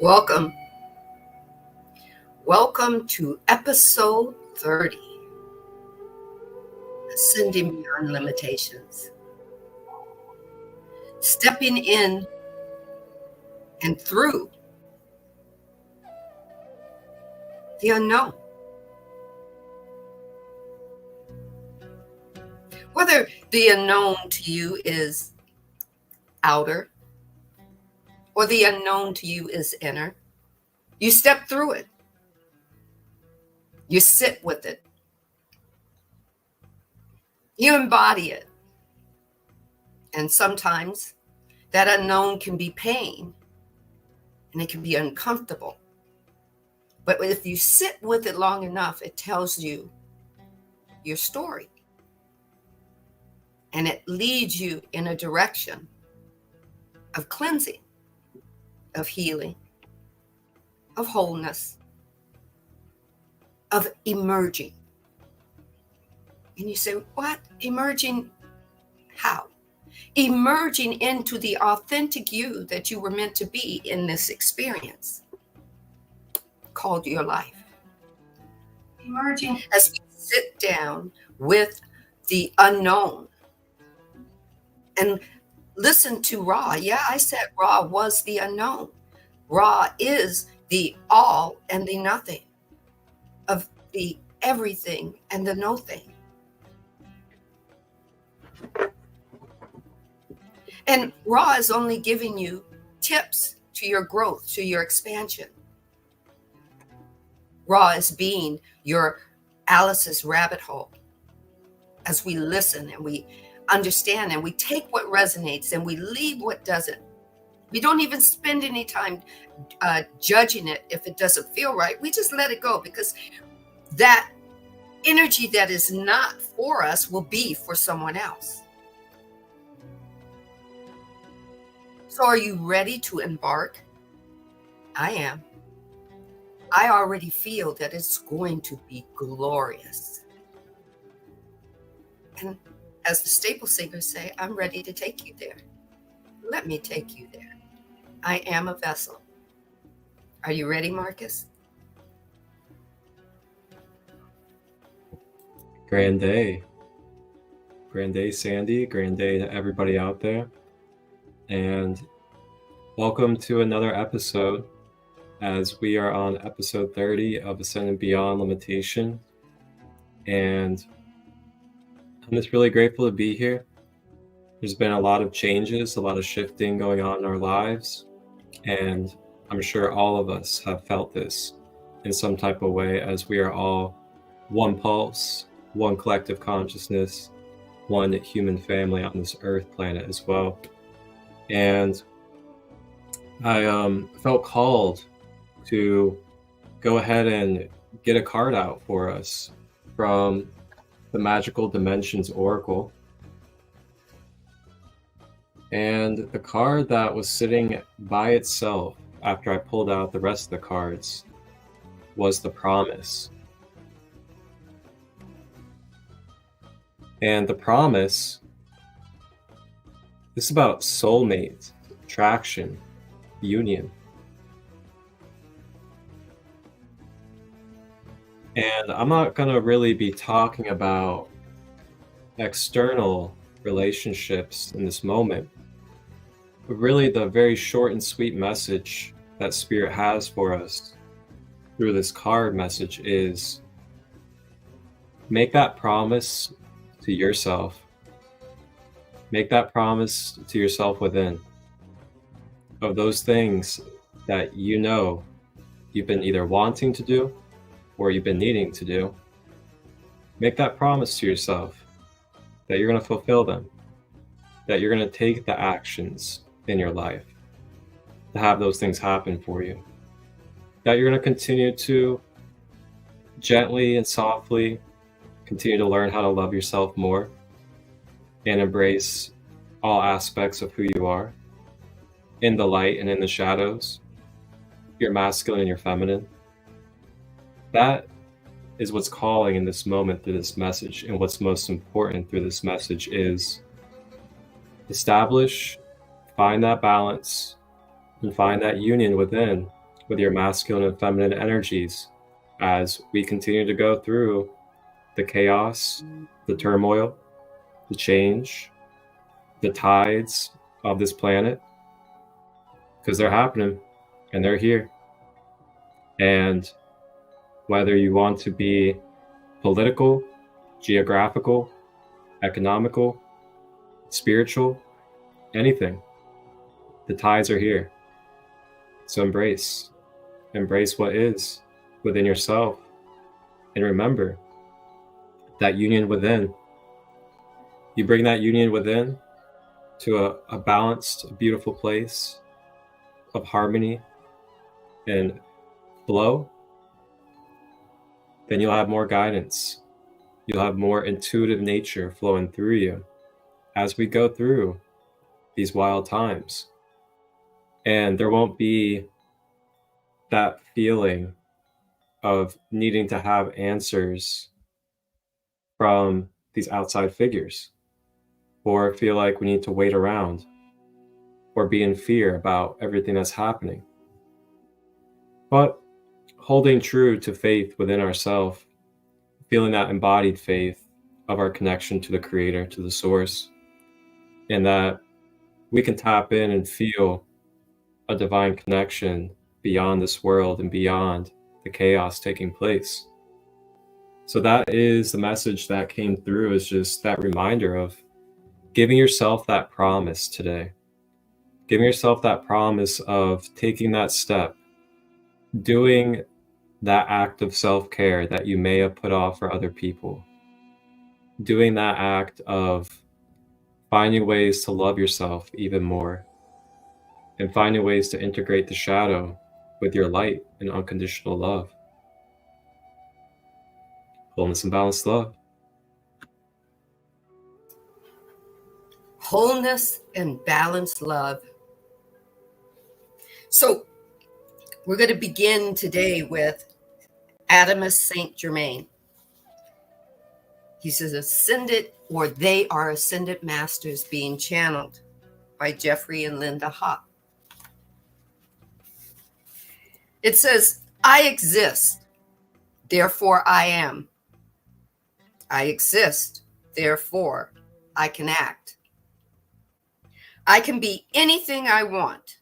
Welcome. Welcome to episode 30, Ascending Beyond Limitations. Stepping in and through the unknown. Whether the unknown to you is outer or the unknown to you is inner, you step through it. You sit with it. You embody it. And sometimes that unknown can be pain and it can be uncomfortable. But if you sit with it long enough, it tells you your story. And it leads you in a direction of cleansing, of healing, of wholeness, of emerging. And you say, what? Emerging how? Emerging into the authentic you that you were meant to be in this experience called your life. Emerging as we sit down with the unknown and listen to Ra. Yeah, I said Ra was the unknown. Ra is the all and the nothing, of the everything and the no thing. And Ra is only giving you tips to your growth, to your expansion. Ra is being your Alice's rabbit hole as we listen and we understand and we take what resonates and we leave what doesn't. We don't even spend any time judging it if it doesn't feel right. We just let it go, because that energy that is not for us will be for someone else. So are you ready to embark? I am. I already feel that it's going to be glorious. And as the staple singers say, I'm ready to take you there. Let me take you there. I am a vessel. Are you ready, Marcus? Grand day. Grand day, Sandee. Grand day to everybody out there. And welcome to another episode, as we are on episode 30 of Ascending Beyond Limitation. And I'm just really grateful to be here. There's been a lot of changes, a lot of shifting going on in our lives. And I'm sure all of us have felt this in some type of way, as we are all one pulse, one collective consciousness, one human family on this earth planet as well. And I felt called to go ahead and get a card out for us from the Magical Dimensions Oracle. And the card that was sitting by itself after I pulled out the rest of the cards was the Promise. And the Promise is about soulmate, attraction, union. And I'm not going to really be talking about external relationships in this moment, but really the very short and sweet message that Spirit has for us through this card message is: make that promise to yourself. Make that promise to yourself within, of those things that you know you've been either wanting to do or you've been needing to do. Make that promise to yourself that you're going to fulfill them, that you're going to take the actions in your life to have those things happen for you, that you're going to continue to gently and softly continue to learn how to love yourself more and embrace all aspects of who you are, in the light and in the shadows, your masculine and your feminine. That is what's calling in this moment through this message. And what's most important through this message is establish, find that balance, and find that union within with your masculine and feminine energies as we continue to go through the chaos, the turmoil, the change, the tides of this planet, because they're happening and they're here. And whether you want to be political, geographical, economical, spiritual, anything, the tides are here. So embrace what is within yourself, and remember that union within. You bring that union within to a balanced, beautiful place of harmony and flow, then you'll have more guidance. You'll have more intuitive nature flowing through you as we go through these wild times. And there won't be that feeling of needing to have answers from these outside figures, or feel like we need to wait around, or be in fear about everything that's happening. But holding true to faith within ourselves, feeling that embodied faith of our connection to the Creator, to the Source, and that we can tap in and feel a divine connection beyond this world and beyond the chaos taking place. So that is the message that came through, is just that reminder of giving yourself that promise today. Giving yourself that promise of taking that step, doing that act of self-care that you may have put off for other people, doing that act of finding ways to love yourself even more, and finding ways to integrate the shadow with your light and unconditional love. Wholeness and balanced love. Wholeness and balanced love. So we're going to begin today with Adamus Saint Germain. He says ascended, or they are ascended masters being channeled by Jeffrey and Linda Hopp. It says, I exist, therefore I am. I exist, therefore I can act. I can be anything I want.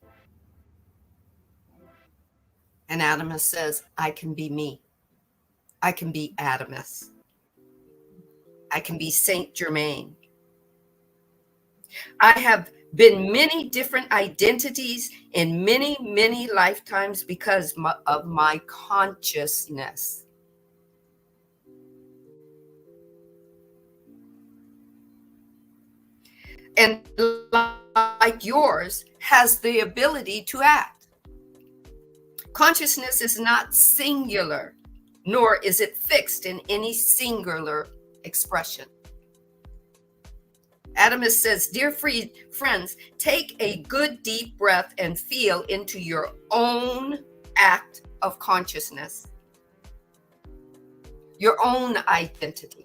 And Adamus says, I can be me. I can be Adamus. I can be Saint Germain. I have been many different identities in many, many lifetimes because of my consciousness. And like yours, has the ability to act. Consciousness is not singular, nor is it fixed in any singular expression. Adamus says, dear friends, take a good deep breath and feel into your own act of consciousness, your own identity.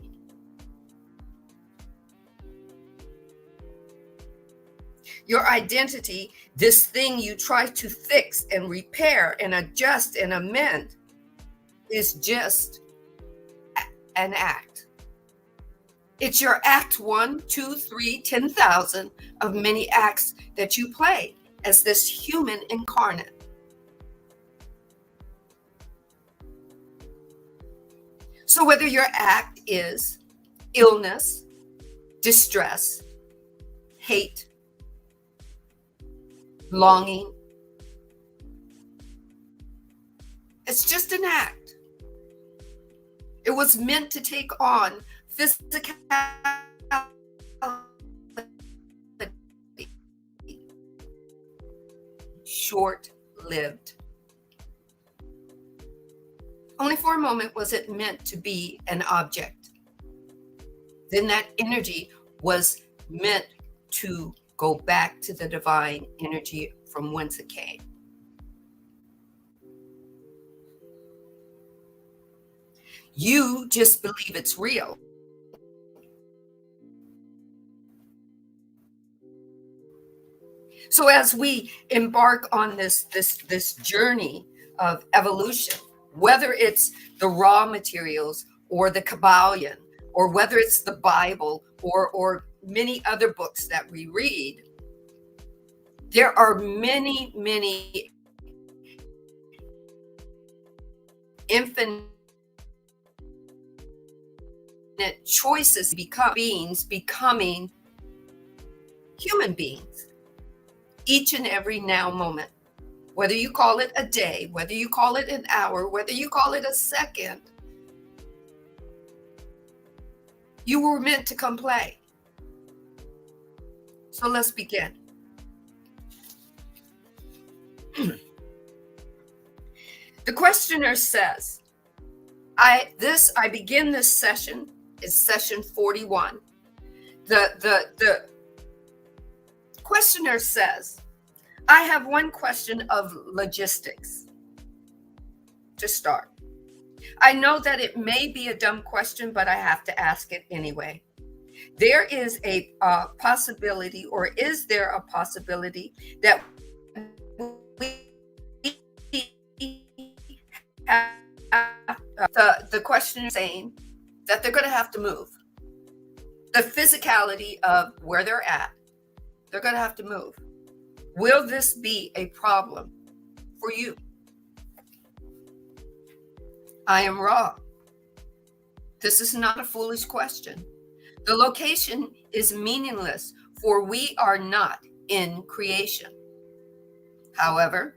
Your identity, this thing you try to fix and repair and adjust and amend, is just an act. It's your act 1, 2, 3, 10,000 of many acts that you play as this human incarnate. So whether your act is illness, distress, hate, longing, it's just an act. It was meant to take on physicality. Short-lived. Only for a moment was it meant to be an object. Then that energy was meant to go back to the divine energy from whence it came. You just believe it's real. So as we embark on this journey of evolution, whether it's the raw materials or the Kabbalion, or whether it's the Bible or many other books that we read. There are many, many infinite choices becoming human beings each and every now moment. Whether you call it a day, whether you call it an hour, whether you call it a second, you were meant to come play. So let's begin. The questioner says, I begin this session, is session 41. The questioner says, I have one question of logistics to start. I know that it may be a dumb question, but I have to ask it anyway. There is a possibility, or is there a possibility that we have, the questioner saying that they're going to have to move. The physicality of where they're at, they're going to have to move. Will this be a problem for you? I am Ra. This is not a foolish question. The location is meaningless, for we are not in creation. However,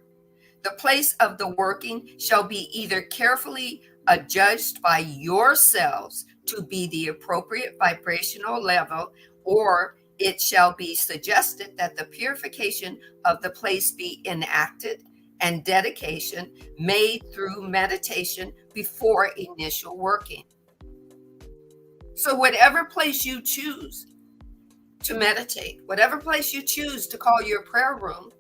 the place of the working shall be either carefully adjudged by yourselves to be the appropriate vibrational level, or it shall be suggested that the purification of the place be enacted and dedication made through meditation before initial working. So whatever place you choose to meditate, whatever place you choose to call your prayer room,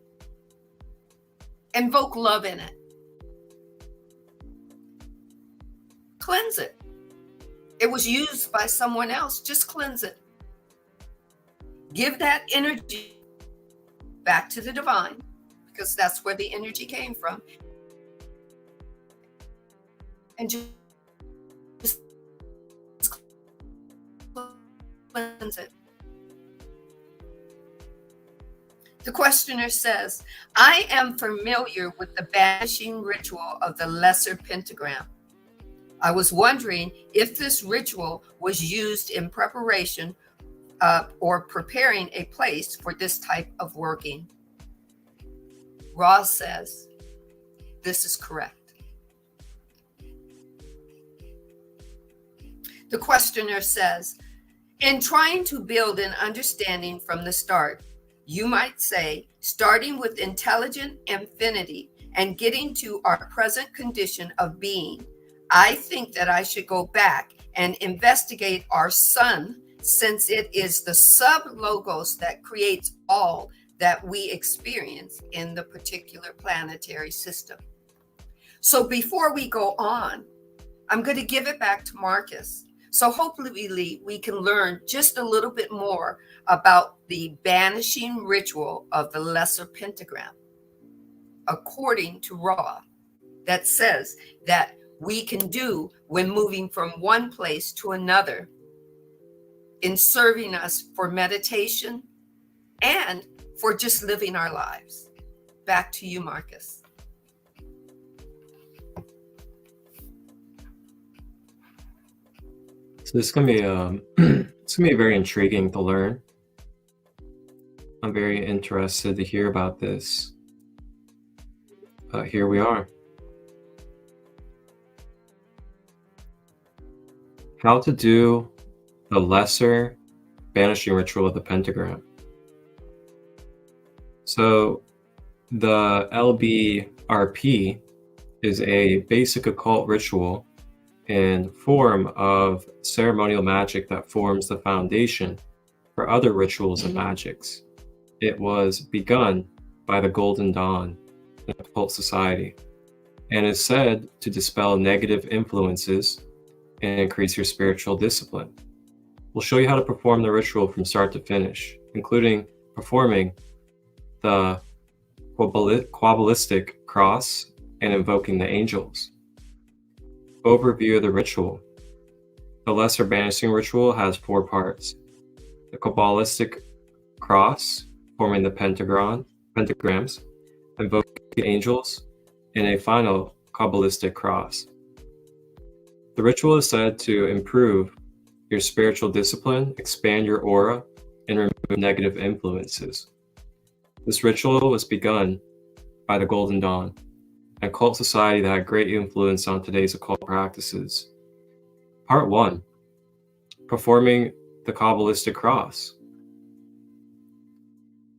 invoke love in it. Cleanse it. It was used by someone else. Just cleanse it. Give that energy back to the divine, because that's where the energy came from. And just cleanse it. The questioner says, I am familiar with the banishing ritual of the lesser pentagram. I was wondering if this ritual was used in preparation or preparing a place for this type of working. Ross says, this is correct. The questioner says, in trying to build an understanding from the start, you might say, starting with intelligent infinity and getting to our present condition of being, I think that I should go back and investigate our sun, since it is the sub-logos that creates all that we experience in the particular planetary system. So before we go on, I'm going to give it back to Marcus. So hopefully we can learn just a little bit more about the banishing ritual of the lesser pentagram, according to Ra, that says that we can do when moving from one place to another, in serving us for meditation and for just living our lives. Back to you, Marcus. So this is gonna be it's gonna be very intriguing to learn. I'm very interested to hear about this. Here we are. How to do the lesser banishing ritual of the pentagram. So the LBRP is a basic occult ritual and form of ceremonial magic that forms the foundation for other rituals and magics. It was begun by the Golden Dawn in the occult society and is said to dispel negative influences and increase your spiritual discipline. We'll show you how to perform the ritual from start to finish, including performing the Kabbalistic cross and invoking the angels. Overview of the ritual. The lesser banishing ritual has 4 parts. The Kabbalistic cross, forming the pentagrams, invoking the angels, and a final Kabbalistic cross. The ritual is said to improve your spiritual discipline, expand your aura, and remove negative influences. This ritual was begun by the Golden Dawn, a cult society that had great influence on today's occult practices. Part 1. Performing the Kabbalistic cross.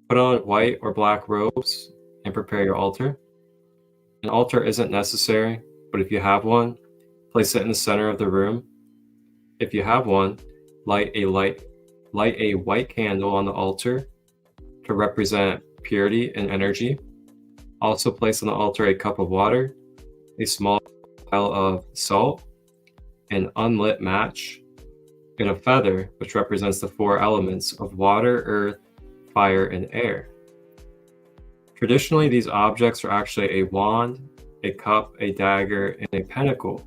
Put on white or black robes and prepare your altar. An altar isn't necessary, but if you have one, place it in the center of the room. If you have one, light a white candle on the altar to represent purity and energy. Also place on the altar a cup of water, a small pile of salt, an unlit match, and a feather, which represents the 4 elements of water, earth, fire, and air. Traditionally, these objects are actually a wand, a cup, a dagger, and a pentacle,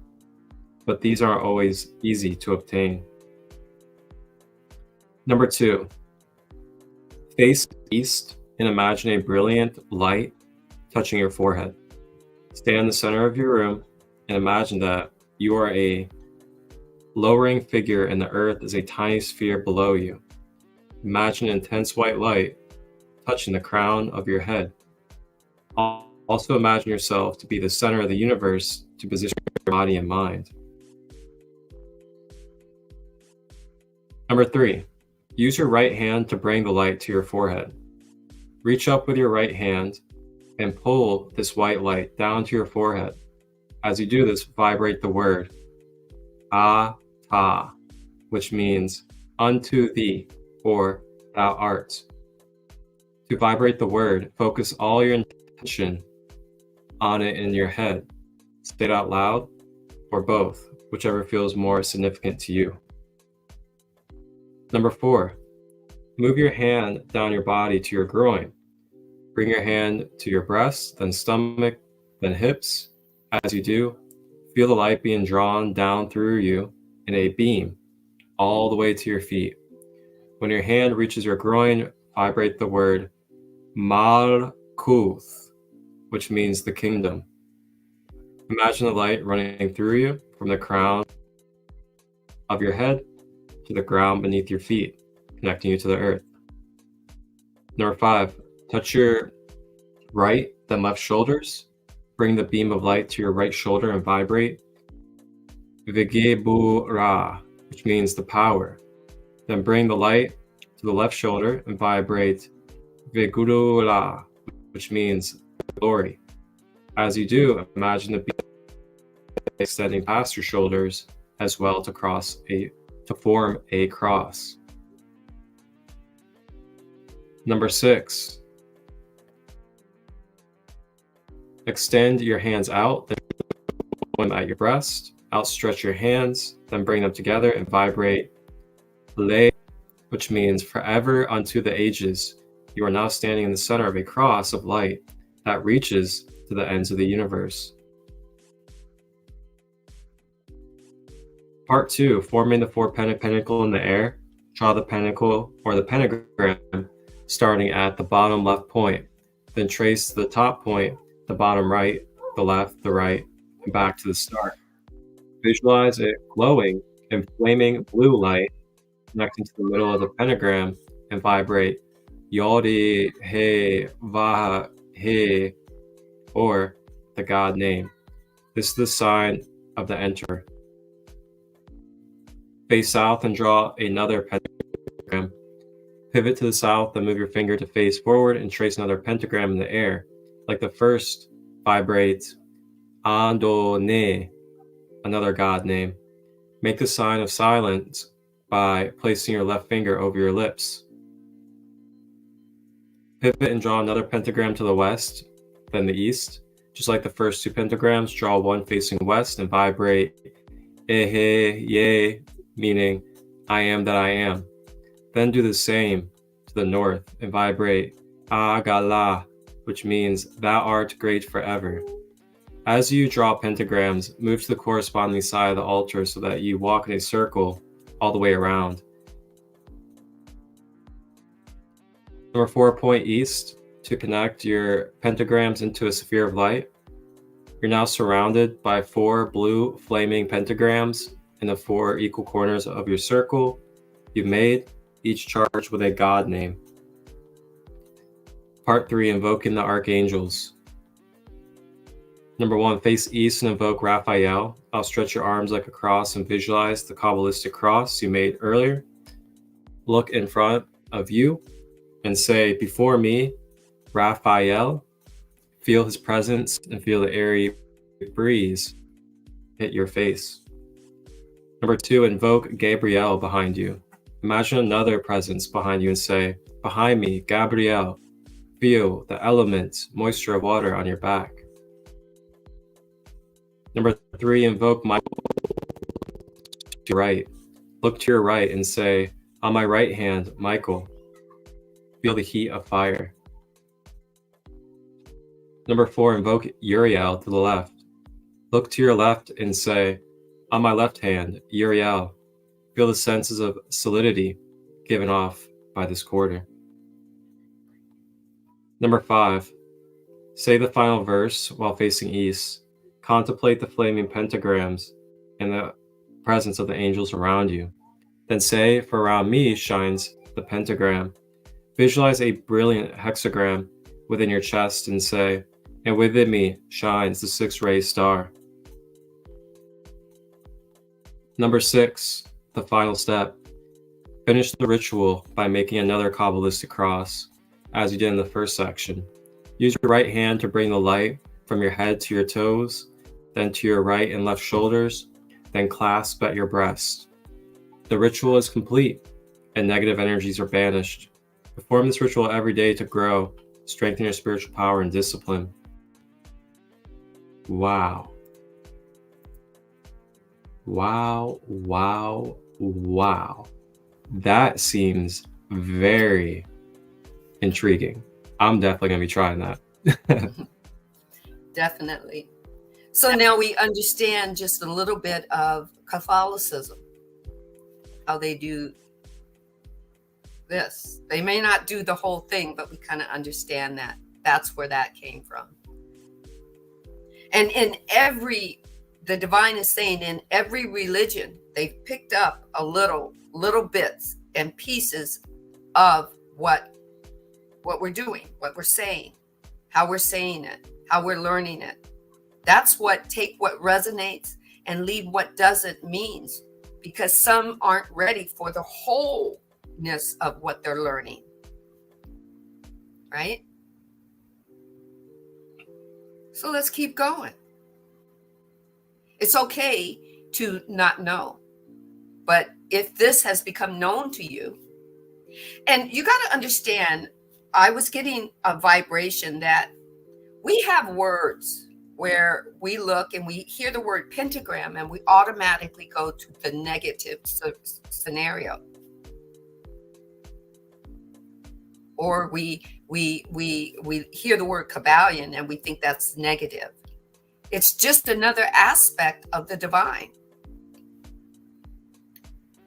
but these aren't always easy to obtain. Number 2, face east and imagine a brilliant light touching your forehead. Stay in the center of your room and imagine that you are a lowering figure and the earth is a tiny sphere below you. Imagine an intense white light touching the crown of your head. Also imagine yourself to be the center of the universe to position your body and mind. Number 3, use your right hand to bring the light to your forehead. Reach up with your right hand and pull this white light down to your forehead. As you do this, vibrate the word "Ata," which means unto thee or thou art. To vibrate the word, focus all your intention on it in your head. Say it out loud or both, whichever feels more significant to you. Number 4, move your hand down your body to your groin. Bring your hand to your breast, then stomach, then hips. As you do, feel the light being drawn down through you in a beam all the way to your feet. When your hand reaches your groin, vibrate the word Malkuth, which means the kingdom. Imagine the light running through you from the crown of your head to the ground beneath your feet, connecting you to the earth. Number 5, touch your right, then left shoulders. Bring the beam of light to your right shoulder and vibrate Vigebura, which means the power. Then bring the light to the left shoulder and vibrate Vigurula, which means glory. As you do, imagine the beam extending past your shoulders as well to form a cross. Number 6, extend your hands out, then point them at your breast. Outstretch your hands, then bring them together and vibrate Le, which means forever unto the ages. You are now standing in the center of a cross of light that reaches to the ends of the universe. Part 2, forming the 4-pented pentacle in the air. Draw the pentacle or the pentagram starting at the bottom left point. Then trace the top point, the bottom right, the left, the right, and back to the start. Visualize it glowing in flaming blue light connecting to the middle of the pentagram and vibrate Yodi He Vaha He, or the God name. This is the sign of the enter. Face south and draw another pentagram. Pivot to the south and move your finger to face forward and trace another pentagram in the air. Like the first, vibrate Andone, another God name. Make the sign of silence by placing your left finger over your lips. Pivot and draw another pentagram to the west, then the east. Just like the first 2 pentagrams, draw one facing west and vibrate Ehe Ye, meaning I am that I am. Then do the same to the north and vibrate Agala, which means thou art great forever. As you draw pentagrams, move to the corresponding side of the altar so that you walk in a circle all the way around. Number 4, point east to connect your pentagrams into a sphere of light. You're now surrounded by 4 blue flaming pentagrams in the 4 equal corners of your circle you've made, each charged with a God name. Part 3, invoking the archangels. Number 1, face east and invoke Raphael. Outstretch your arms like a cross and visualize the Kabbalistic cross you made earlier. Look in front of you and say, before me, Raphael. Feel his presence and feel the airy breeze hit your face. Number 2, invoke Gabriel behind you. Imagine another presence behind you and say, behind me, Gabriel. Feel the element, moisture of water on your back. Number 3, invoke Michael to your right. Look to your right and say, on my right hand, Michael. Feel the heat of fire. Number 4, invoke Uriel to the left. Look to your left and say, on my left hand, Uriel. Feel the senses of solidity given off by this quarter. Number 5, say the final verse while facing east. Contemplate the flaming pentagrams and the presence of the angels around you. Then say, for around me shines the pentagram. Visualize a brilliant hexagram within your chest and say, and within me shines the 6-ray star. Number 6, the final step. Finish the ritual by making another Kabbalistic cross, as you did in the first section. Use your right hand to bring the light from your head to your toes, then to your right and left shoulders, then clasp at your breast. The ritual is complete, and negative energies are banished. Perform this ritual every day to grow, strengthen your spiritual power and discipline. Wow. Wow, wow, wow. That seems very intriguing. I'm definitely going to be trying that. Definitely. So now we understand just a little bit of Catholicism, how they do this. They may not do the whole thing, but we kind of understand that. That's where that came from. And the divine is saying in every religion, they've picked up a little bits and pieces of what we're doing, what we're saying, how we're saying it, how we're learning it. That's what take what resonates and leave what doesn't means, because some aren't ready for the wholeness of what they're learning. Right? So let's keep going. It's okay to not know. But if this has become known to you, and you got to understand, I was getting a vibration that we have words where we look and we hear the word pentagram and we automatically go to the negative scenario. Or we hear the word Kabbalion and we think that's negative. It's just another aspect of the divine.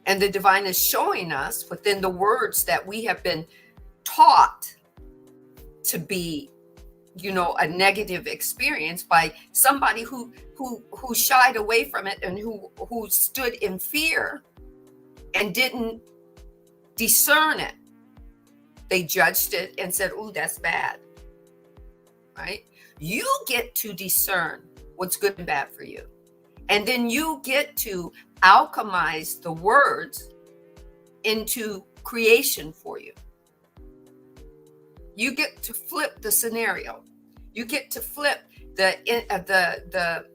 And the divine is showing us within the words that we have been taught to be, a negative experience by somebody who shied away from it and who stood in fear and didn't discern it. They judged it and said, "Ooh, that's bad." Right? You get to discern what's good and bad for you. And then you get to alchemize the words into creation for you. You get to flip the scenario. You get to flip the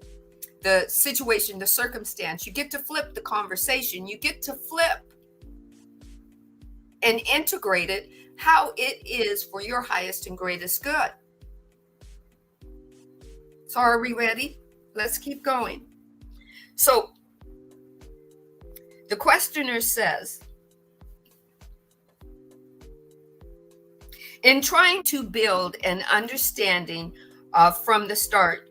situation, the circumstance. You get to flip the conversation. You get to flip and integrate it how it is for your highest and greatest good. So are we ready? Let's keep going. So the questioner says, in trying to build an understanding from the start,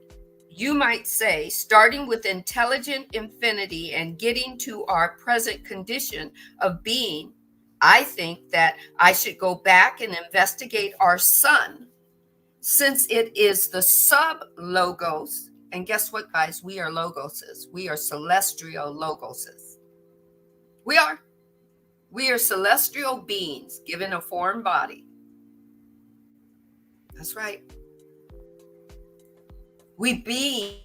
you might say, starting with intelligent infinity and getting to our present condition of being, I think that I should go back and investigate our sun, since it is the sub logos. And guess what, guys? We are logoses. We are celestial logoses. We are. We are celestial beings given a foreign body. That's right. We beam.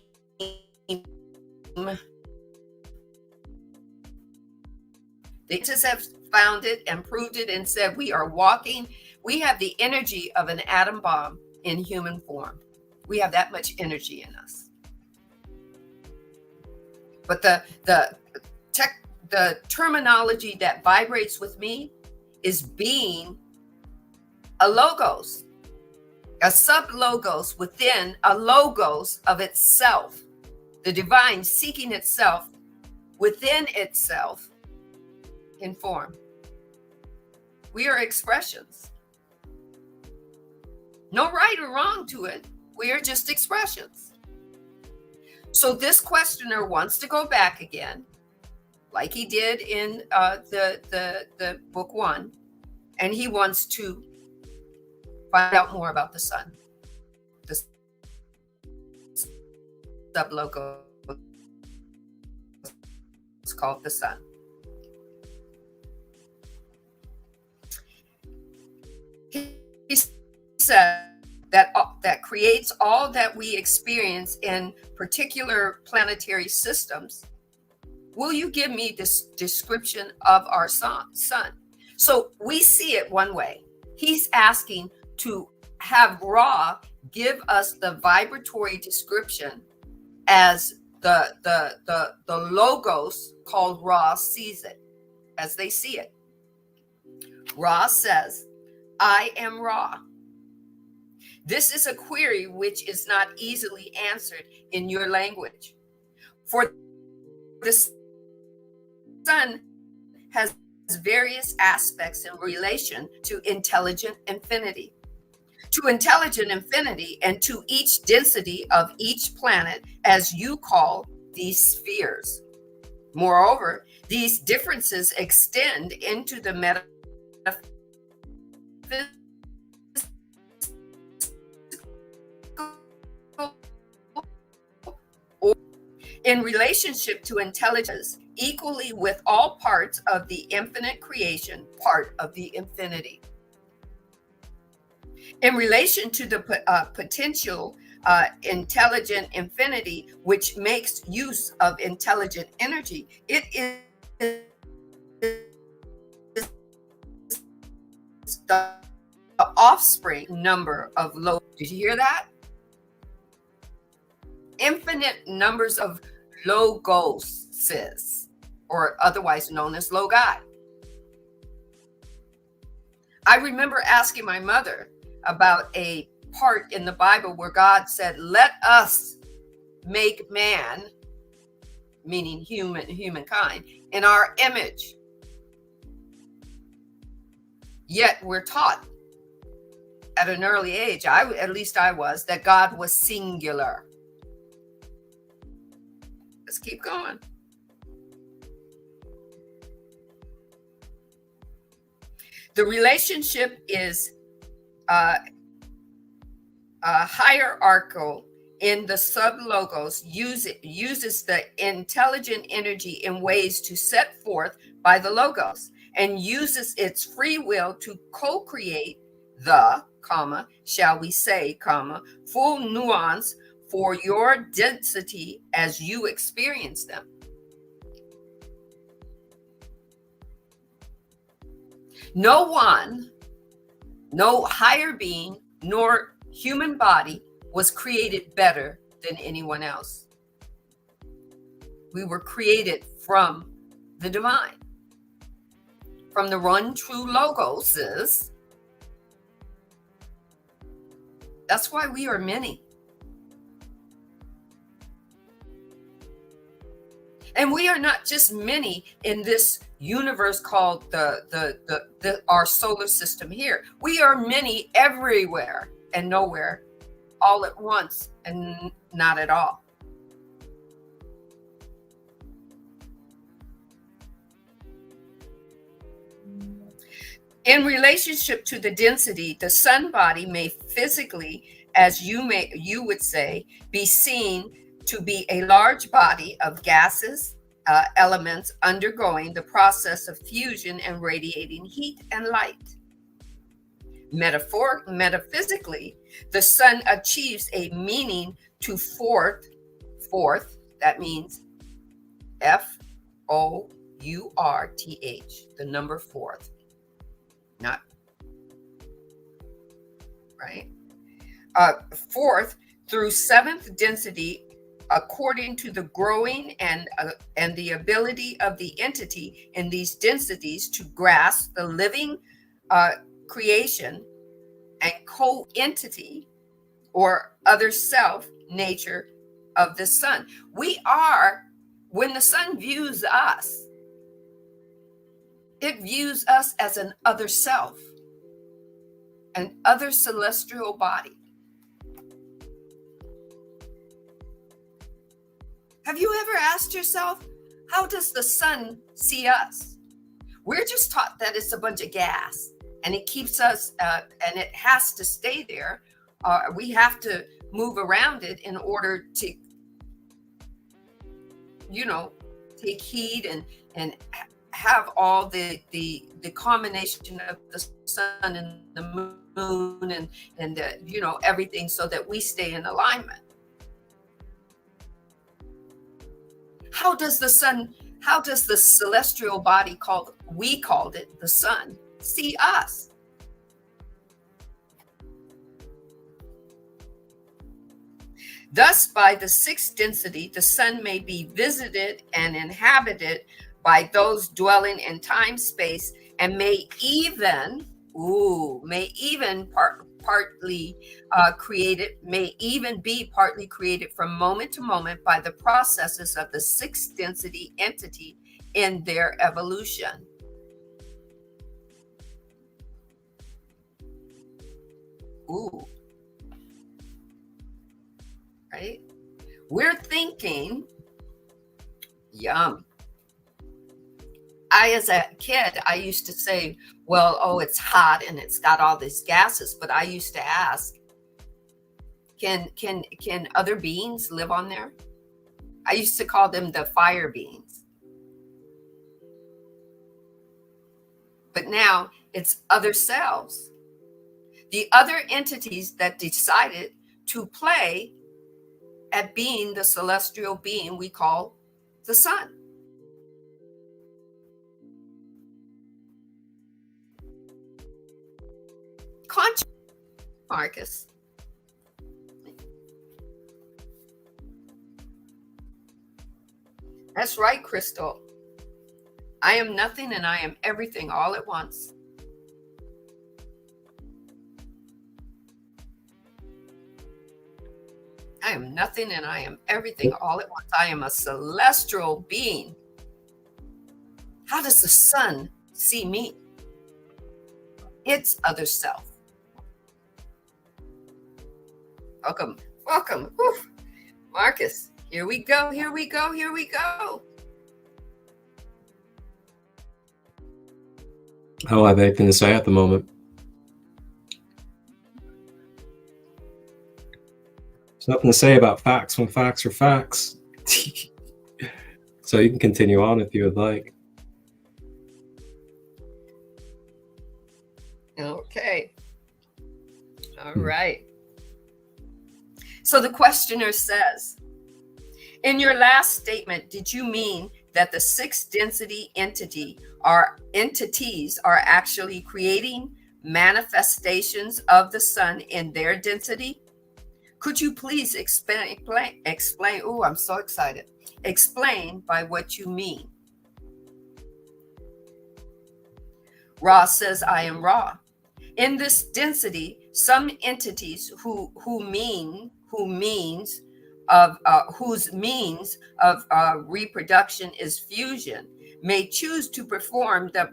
They just have found it and proved it and said we are walking. We have the energy of an atom bomb in human form. We have that much energy in us. But the terminology that vibrates with me is being a logos, a sub-logos within a logos of itself, the divine seeking itself within itself in form. We are expressions. No right or wrong to it. We are just expressions. So this questioner wants to go back again, like he did in the book 1, and he wants to find out more about the sun. The sub-logo is called the sun. He said that creates all that we experience in particular planetary systems. Will you give me this description of our sun? So we see it one way. He's asking to have Ra give us the vibratory description as the logos called Ra sees it, as they see it. Ra says, I am Ra. This is a query which is not easily answered in your language. For the sun has various aspects in relation to intelligent infinity. To intelligent infinity and to each density of each planet, as you call these spheres. Moreover, these differences extend into the metaphysical in relationship to intelligence, equally with all parts of the infinite creation, part of the infinity. In relation to the potential intelligent infinity, which makes use of intelligent energy, it is the offspring number of low. Did you hear that? Infinite numbers of logoses, or otherwise known as logi. I remember asking my mother about a part in the Bible where God said, let us make man, meaning humankind, in our image. Yet we're taught at an early age, at least I was, that God was singular. Let's keep going. The relationship is hierarchical in the sub-logos, uses the intelligent energy in ways to set forth by the logos, and uses its free will to co-create the, shall we say, full nuance for your density as you experience them. No one, no higher being, nor human body was created better than anyone else. We were created from the divine, from the one true logos. That's why we are many. And we are not just many in this universe called our solar system here. We are many everywhere and nowhere, all at once and not at all. In relationship to the density, the sun body may physically, as you would say, be seen to be a large body of gases, elements undergoing the process of fusion and radiating heat and light. Metaphysically, the sun achieves a meaning to fourth, that means Fourth, the number fourth, not right. Fourth through seventh density, according to the growing and the ability of the entity in these densities to grasp the living creation and co-entity or other self nature of the sun. We are, when the sun views us, it views us as an other self, an other celestial body. Have you ever asked yourself, how does the sun see us? We're just taught that it's a bunch of gas and it keeps us, and it has to stay there. We have to move around it in order to, take heat and have all the combination of the sun and the moon and everything, so that we stay in alignment. How does the celestial body we called it the sun, see us? Thus, by the sixth density, the sun may be visited and inhabited by those dwelling in time space, and may even partly be partly created from moment to moment by the processes of the sixth density entity in their evolution. Ooh. Right? We're thinking, yum. As a kid, I used to say, well, it's hot and it's got all these gases. But I used to ask, can other beings live on there? I used to call them the fire beings. But now it's other selves. The other entities that decided to play at being the celestial being we call the sun. Conscious, Marcus. That's right, Crystal. I am nothing and I am everything all at once. I am nothing and I am everything all at once. I am a celestial being. How does the sun see me? Its other self. Welcome. Whew. Marcus, here we go. I don't have anything to say at the moment. There's nothing to say about facts when facts are facts. So you can continue on if you would like. Okay. All right. So the questioner says, in your last statement, did you mean that the sixth density entities are actually creating manifestations of the sun in their density? Could you please explain? Oh, I'm so excited. Explain by what you mean. Ra says, I am Ra. In this density, some entities whose means of reproduction is fusion may choose to perform the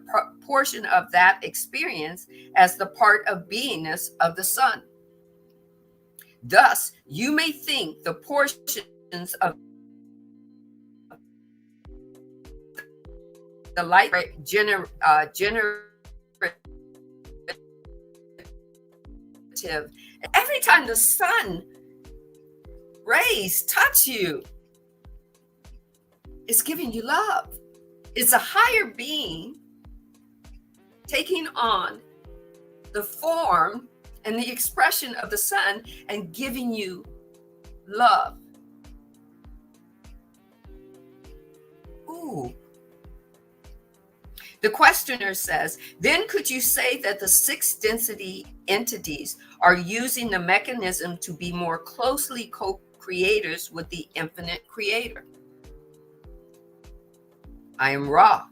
portion of that experience as the part of beingness of the sun. Thus, you may think the portions of the light sensitive. Every time the sun rays touch you, it's giving you love. It's a higher being taking on the form and the expression of the sun and giving you love. Ooh. The questioner says, then could you say that the 6 density entities are using the mechanism to be more closely co-creators with the infinite creator? I am Ra.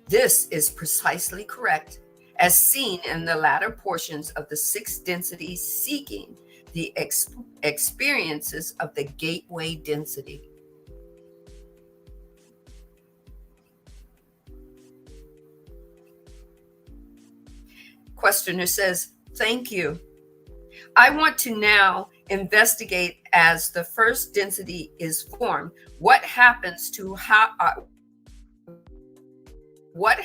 This is precisely correct, as seen in the latter portions of the 6 densities seeking the experiences of the gateway density. Questioner says, thank you. I want to now investigate as the first density is formed, what happens to what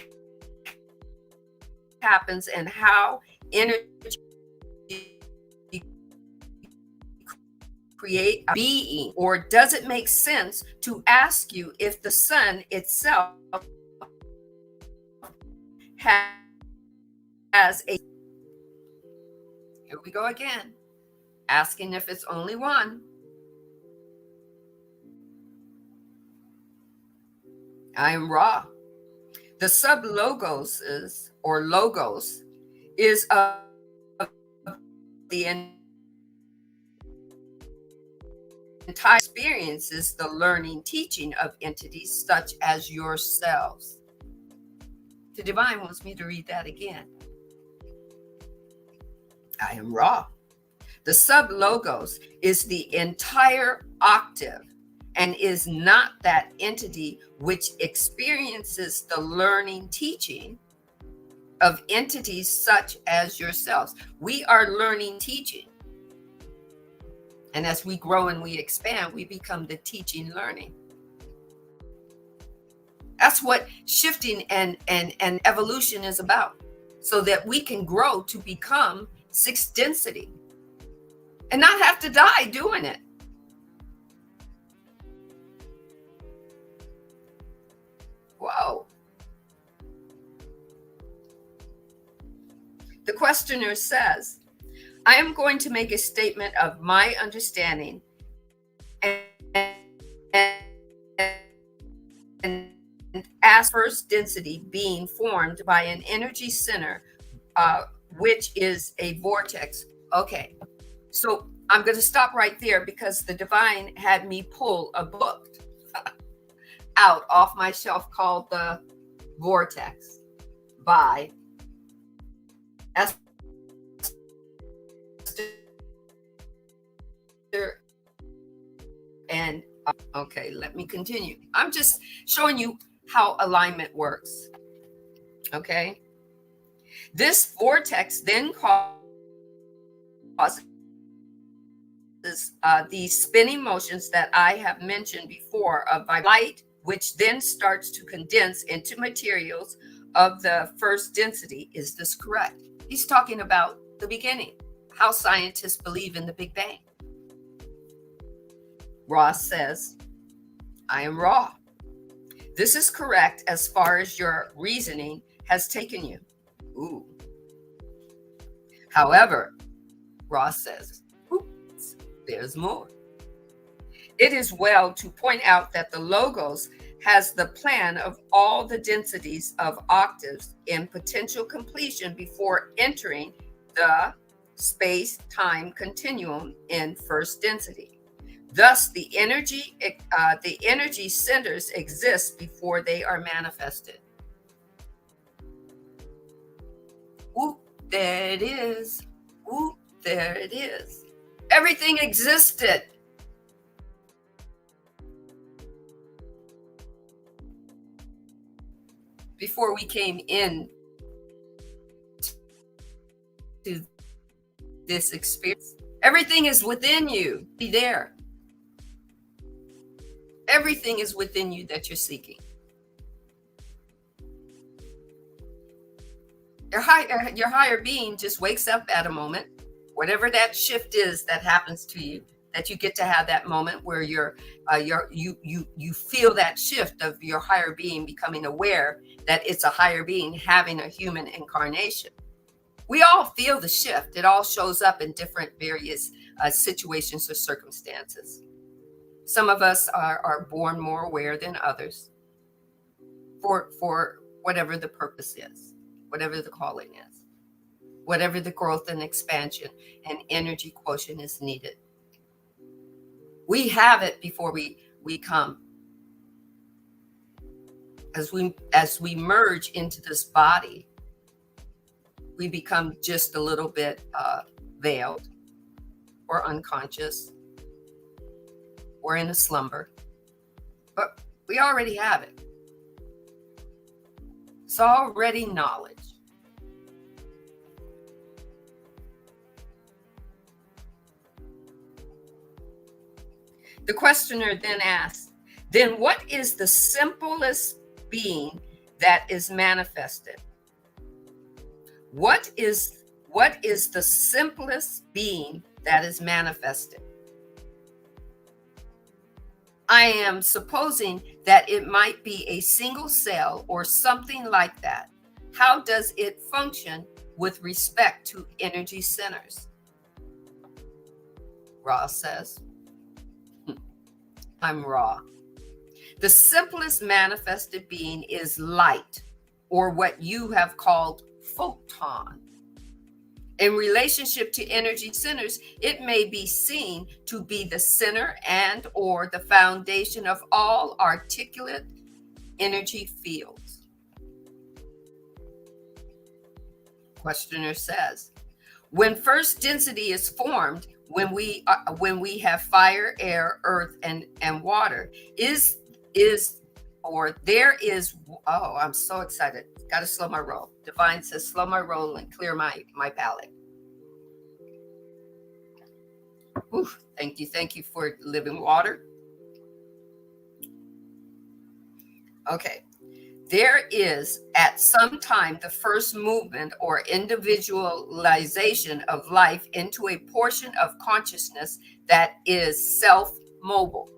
happens and how energy create a being, or does it make sense to ask you if the sun itself has a, here we go again, asking if it's only one. I am Ra. The sub-logos is, or logos, is of the entire experiences, the learning, teaching of entities such as yourselves. The divine wants me to read that again. I am Ra. The sub-logos is the entire octave and is not that entity which experiences the learning, teaching of entities such as yourselves. We are learning, teaching. And as we grow and we expand, we become the teaching, learning. That's what shifting and evolution is about, so that we can grow to become 6th density and not have to die doing it. Whoa. The questioner says, I am going to make a statement of my understanding and as first density being formed by an energy center, which is a vortex. Okay, so I'm going to stop right there because the divine had me pull a book out off my shelf called The Vortex by Esther. And okay, let me continue. I'm just showing you how alignment works. Okay. This vortex then causes these spinning motions that I have mentioned before of light, which then starts to condense into materials of the first density. Is this correct? He's talking about the beginning, how scientists believe in the Big Bang. Ross says, I am Ra. This is correct as far as your reasoning has taken you. Ooh. However, Ross says, oops, there's more. It is well to point out that the logos has the plan of all the densities of octaves in potential completion before entering the space-time continuum in first density. Thus, the energy centers exist before they are manifested. Ooh, there it is. Ooh, there it is. Everything existed before we came in to this experience. Everything is within you. Be there. Everything is within you that you're seeking. Your higher being just wakes up at a moment, whatever that shift is that happens to you, that you get to have that moment where you feel that shift of your higher being becoming aware that it's a higher being having a human incarnation. We all feel the shift. It all shows up in different various situations or circumstances. Some of us are born more aware than others for whatever the purpose is, whatever the calling is, whatever the growth and expansion and energy quotient is needed. We have it before we come. As we merge into this body, we become just a little bit veiled or unconscious. We're in a slumber, but we already have it. It's already knowledge. The questioner then asks, then what is the simplest being that is manifested? What is the simplest being that is manifested? I am supposing that it might be a single cell or something like that. How does it function with respect to energy centers? Ra says, I'm Ra. The simplest manifested being is light, or what you have called photon. In relationship to energy centers, it may be seen to be the center and or the foundation of all articulate energy fields. Questioner says, when first density is formed, when we have fire, air, earth, and water, oh, I'm so excited. Got to slow my roll. Divine says, slow my roll and clear my palate. Oof, thank you for living water. Okay. There is at some time the first movement or individualization of life into a portion of consciousness that is self-mobile.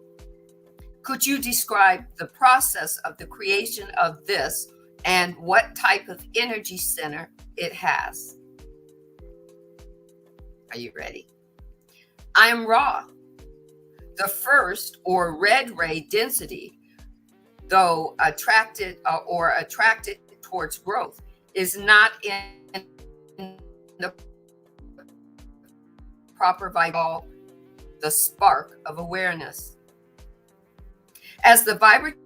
Could you describe the process of the creation of this and what type of energy center it has? Are you ready? I am Ra. The first or red ray density, though attracted towards growth, is not in the proper vital, the spark of awareness. As the vibratory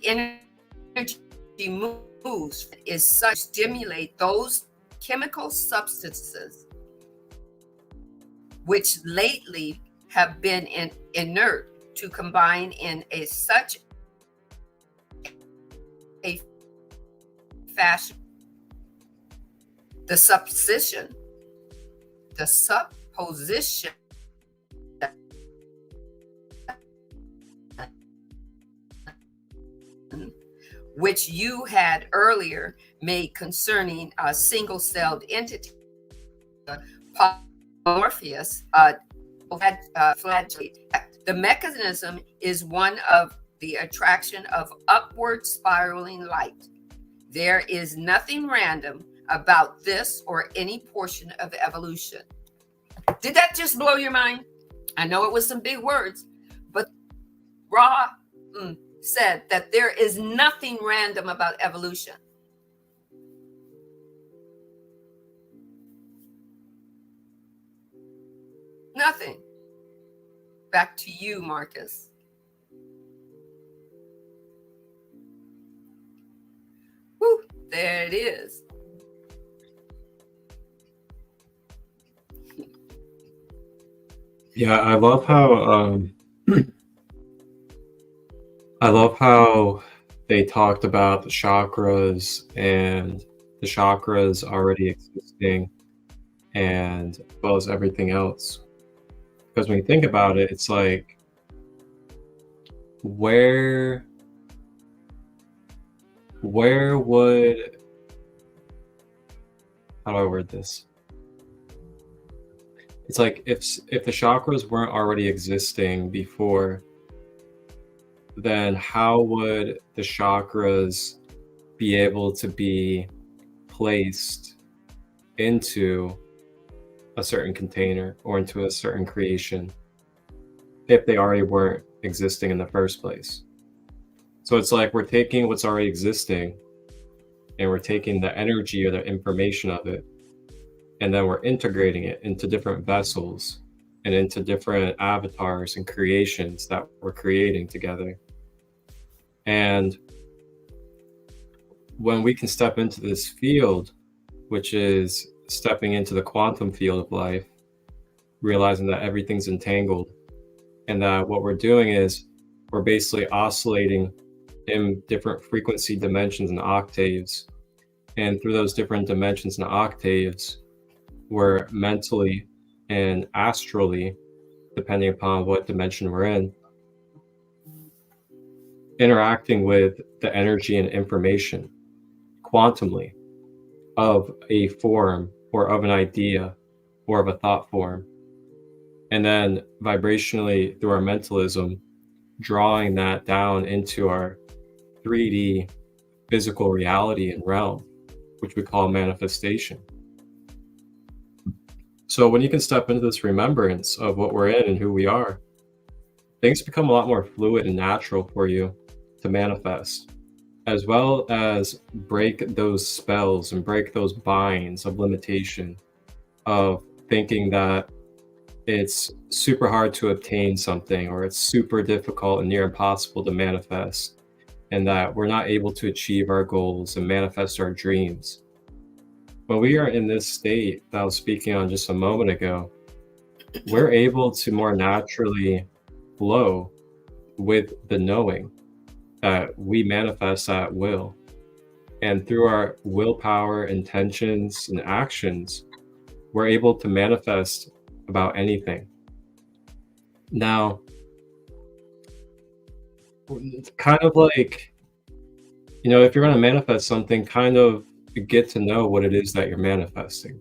energy moves, is such stimulate those chemical substances which lately have been inert to combine in such a fashion. The supposition which you had earlier made concerning a single-celled entity, Morpheus, flagellate. The mechanism is one of the attraction of upward spiraling light. There is nothing random about this or any portion of evolution. Did that just blow your mind? I know it was some big words, but Ra said that there is nothing random about evolution. Nothing. Back to you, Marcus. Woo, there it is. Yeah, I love how they talked about the chakras and the chakras already existing, and as well as everything else. Because when you think about it, it's like, where would, how do I word this? It's like if the chakras weren't already existing before, then how would the chakras be able to be placed into a certain container or into a certain creation if they already weren't existing in the first place? So it's like we're taking what's already existing and we're taking the energy or the information of it, and then we're integrating it into different vessels and into different avatars and creations that we're creating together. And when we can step into this field, which is stepping into the quantum field of life, realizing that everything's entangled and that what we're doing is we're basically oscillating in different frequency dimensions and octaves. And through those different dimensions and octaves, we're mentally and astrally, depending upon what dimension we're in, interacting with the energy and information quantumly of a form or of an idea or of a thought form. And then vibrationally through our mentalism, drawing that down into our 3D physical reality and realm, which we call manifestation. So when you can step into this remembrance of what we're in and who we are, things become a lot more fluid and natural for you to manifest, as well as break those spells and break those binds of limitation, of thinking that it's super hard to obtain something or it's super difficult and near impossible to manifest, and that we're not able to achieve our goals and manifest our dreams. When we are in this state that I was speaking on just a moment ago, we're able to more naturally flow with the knowing that we manifest at will. And through our willpower, intentions, and actions, we're able to manifest about anything. Now, it's kind of like, if you're going to manifest something, kind of get to know what it is that you're manifesting.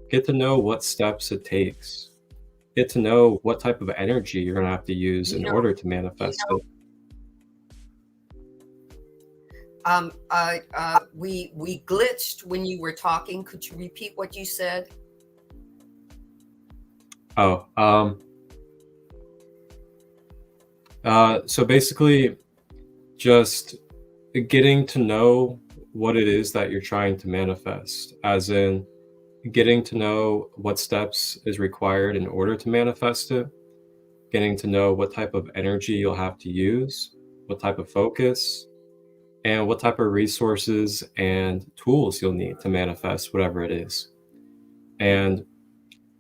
Get to know what steps it takes. Get to know what type of energy you're going to have to use in order to manifest it. We glitched when you were talking. Could you repeat what you said? So basically just getting to know what it is that you're trying to manifest, as in getting to know what steps is required in order to manifest it, getting to know what type of energy you'll have to use, what type of focus, and what type of resources and tools you'll need to manifest whatever it is. And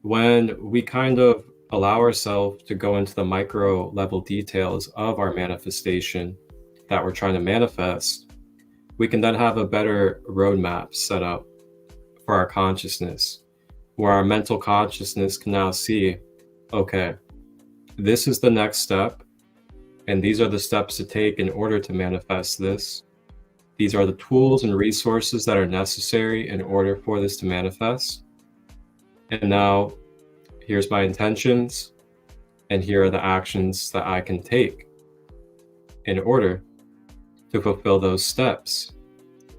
when we kind of allow ourselves to go into the micro level details of our manifestation that we're trying to manifest, we can then have a better roadmap set up for our consciousness, where our mental consciousness can now see, okay, this is the next step, and these are the steps to take in order to manifest this. These are the tools and resources that are necessary in order for this to manifest. And now, here's my intentions, and here are the actions that I can take in order to fulfill those steps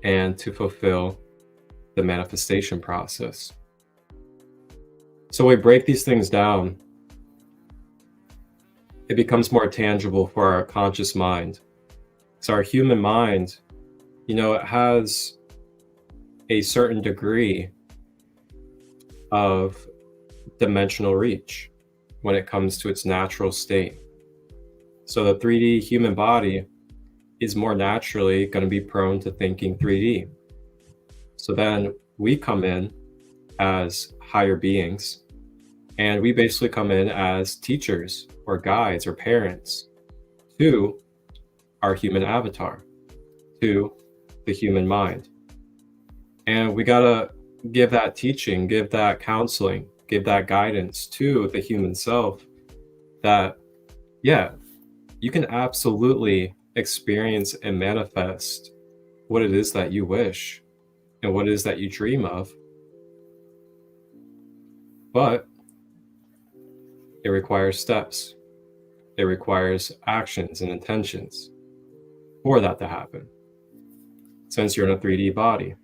and to fulfill the manifestation process. So we break these things down, it becomes more tangible for our conscious mind. So our human mind, it has a certain degree of dimensional reach when it comes to its natural state. So the 3D human body is more naturally going to be prone to thinking 3D. So then we come in as higher beings, and we basically come in as teachers or guides or parents to our human avatar, to the human mind. And we got to give that teaching, give that counseling, give that guidance to the human self that, yeah, you can absolutely experience and manifest what it is that you wish and what it is that you dream of. But it requires steps. It requires actions and intentions for that to happen, since you're in a 3D body.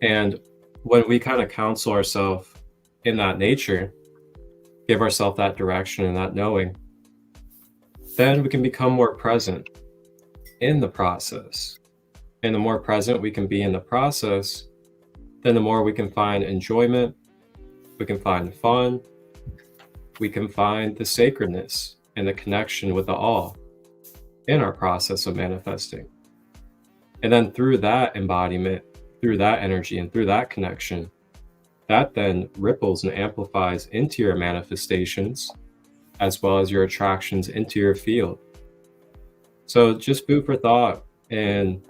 And when we kind of counsel ourselves in that nature, give ourselves that direction and that knowing, then we can become more present in the process. And the more present we can be in the process, then the more we can find enjoyment, we can find fun, we can find the sacredness and the connection with the all in our process of manifesting. And then through that embodiment, through that energy and through that connection, that then ripples and amplifies into your manifestations as well as your attractions into your field. So just food for thought and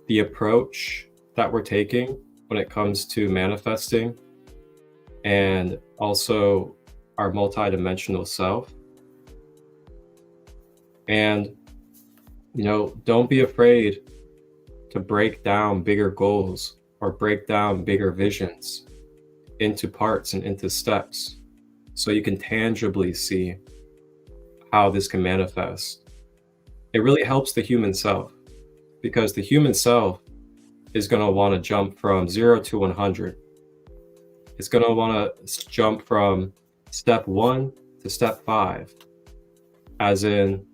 the approach that we're taking when it comes to manifesting, and also our multidimensional self. And, don't be afraid to break down bigger goals or break down bigger visions into parts and into steps so you can tangibly see how this can manifest. It really helps the human self, because the human self is going to want to jump from 0 to 100. It's going to want to jump from step 1 to step 5, as in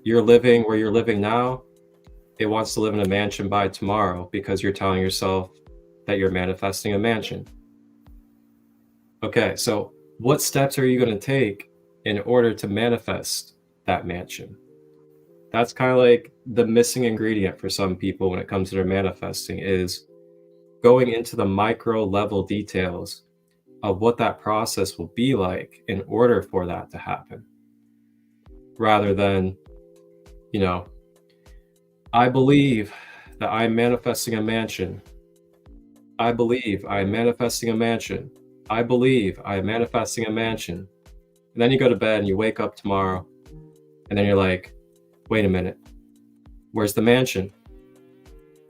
you're living where you're living now. It wants to live in a mansion by tomorrow because you're telling yourself that you're manifesting a mansion. Okay, so what steps are you going to take in order to manifest that mansion? That's kind of like the missing ingredient for some people when it comes to their manifesting, is going into the micro level details of what that process will be like in order for that to happen. Rather than, I believe that I'm manifesting a mansion. I believe I'm manifesting a mansion. I believe I'm manifesting a mansion. And then you go to bed and you wake up tomorrow and then you're like, wait a minute, where's the mansion?